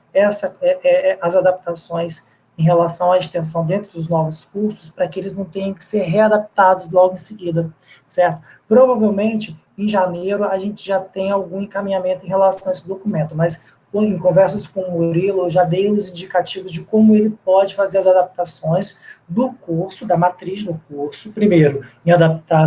as adaptações em relação à extensão dentro dos novos cursos, para que eles não tenham que ser readaptados logo em seguida, certo? Provavelmente, em janeiro, a gente já tem algum encaminhamento em relação a esse documento, mas em conversas com o Murilo, eu já dei os indicativos de como ele pode fazer as adaptações do curso, da matriz do curso, primeiro, em adaptar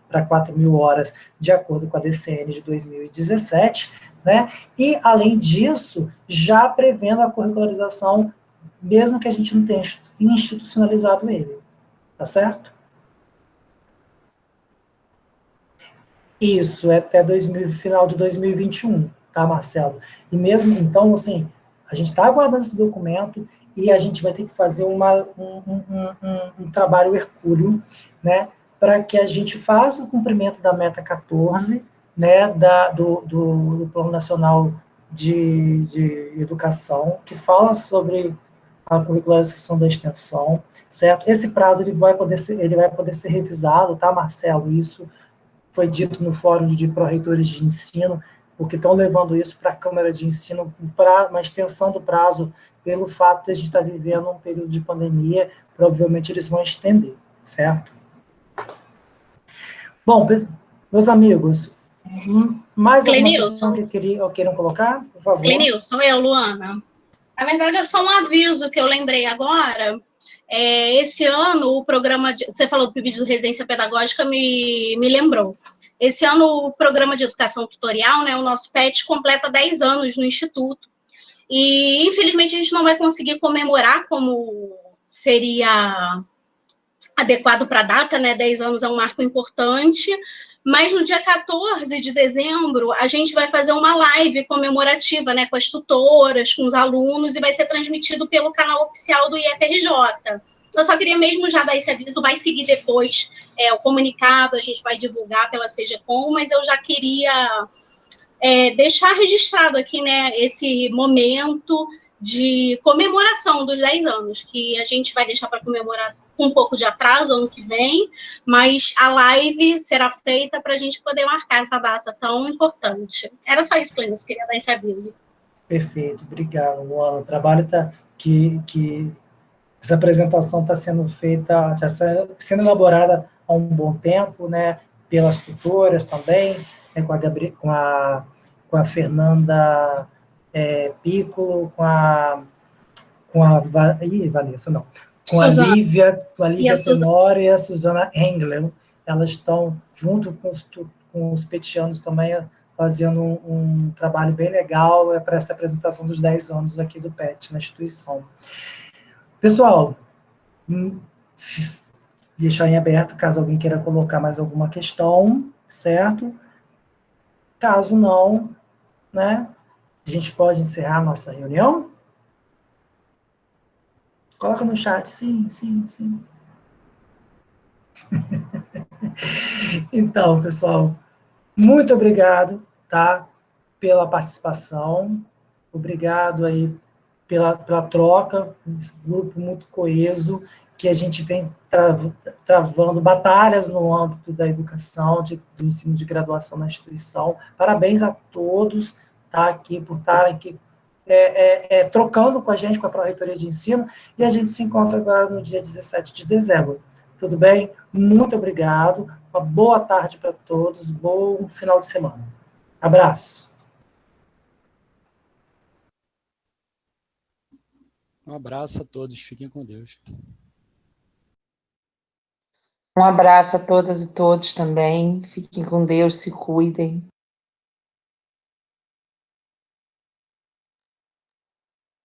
para 4.000 horas, de acordo com a DCN de 2017, né? E, além disso, já prevendo a curricularização, mesmo que a gente não tenha institucionalizado ele, tá certo? Isso, é até final de 2021, tá, Marcelo? E mesmo, então, assim, a gente está aguardando esse documento e a gente vai ter que fazer um trabalho hercúleo, né, para que a gente faça o cumprimento da meta 14, né, do Plano Nacional de Educação, que fala sobre a curricularização da extensão, certo? Esse prazo ele vai poder ser revisado, tá, Marcelo? Isso foi dito no Fórum de Pró-Reitores de Ensino, porque estão levando isso para a Câmara de Ensino, para uma extensão do prazo, pelo fato de a gente estar vivendo um período de pandemia, provavelmente eles vão estender, certo? Bom, meus amigos, mais alguma questão que queiram colocar, por favor? Clenilson, Luana. Na verdade, é só um aviso que eu lembrei agora. Esse ano, o programa, você falou do pedido de residência pedagógica, me lembrou. Esse ano, o programa de educação tutorial, né, o nosso PET, completa 10 anos no Instituto. E, infelizmente, a gente não vai conseguir comemorar como seria adequado para a data, né? 10 anos é um marco importante. Mas no dia 14 de dezembro, a gente vai fazer uma live comemorativa, né, com as tutoras, com os alunos, e vai ser transmitido pelo canal oficial do IFRJ. Eu só queria mesmo já dar esse aviso, vai seguir depois o comunicado, a gente vai divulgar pela SEGECOM, mas eu já queria deixar registrado aqui, né, esse momento de comemoração dos 10 anos, que a gente vai deixar para comemorar com um pouco de atraso ano que vem, mas a live será feita para a gente poder marcar essa data tão importante. Era só isso, Clênis, queria dar esse aviso. Perfeito, obrigado, Luana. O trabalho que essa apresentação está sendo feita, está sendo elaborada há um bom tempo, né, pelas tutoras também, né, com a Fernanda Piccolo, com a Vanessa, não. Com a Lívia Tenório e a Suzana Engler. Elas estão, junto com os petianos também, fazendo um trabalho bem legal para essa apresentação dos 10 anos aqui do PET na instituição. Pessoal, deixar em aberto, caso alguém queira colocar mais alguma questão, certo? Caso não, né, a gente pode encerrar a nossa reunião? Coloca no chat, sim. Então, pessoal, muito obrigado, tá, pela participação, obrigado aí pela troca, esse grupo muito coeso, que a gente vem travando batalhas no âmbito da educação, do ensino de graduação na instituição. Parabéns a todos, tá, aqui, por estarem aqui trocando com a gente, com a Pró-Reitoria de Ensino, e a gente se encontra agora no dia 17 de dezembro, Tudo bem? Muito obrigado. Uma boa tarde para todos. Bom final de semana. Abraço. Um abraço a todos. Fiquem com Deus. Um abraço a todas e todos também. Fiquem com Deus, se cuidem.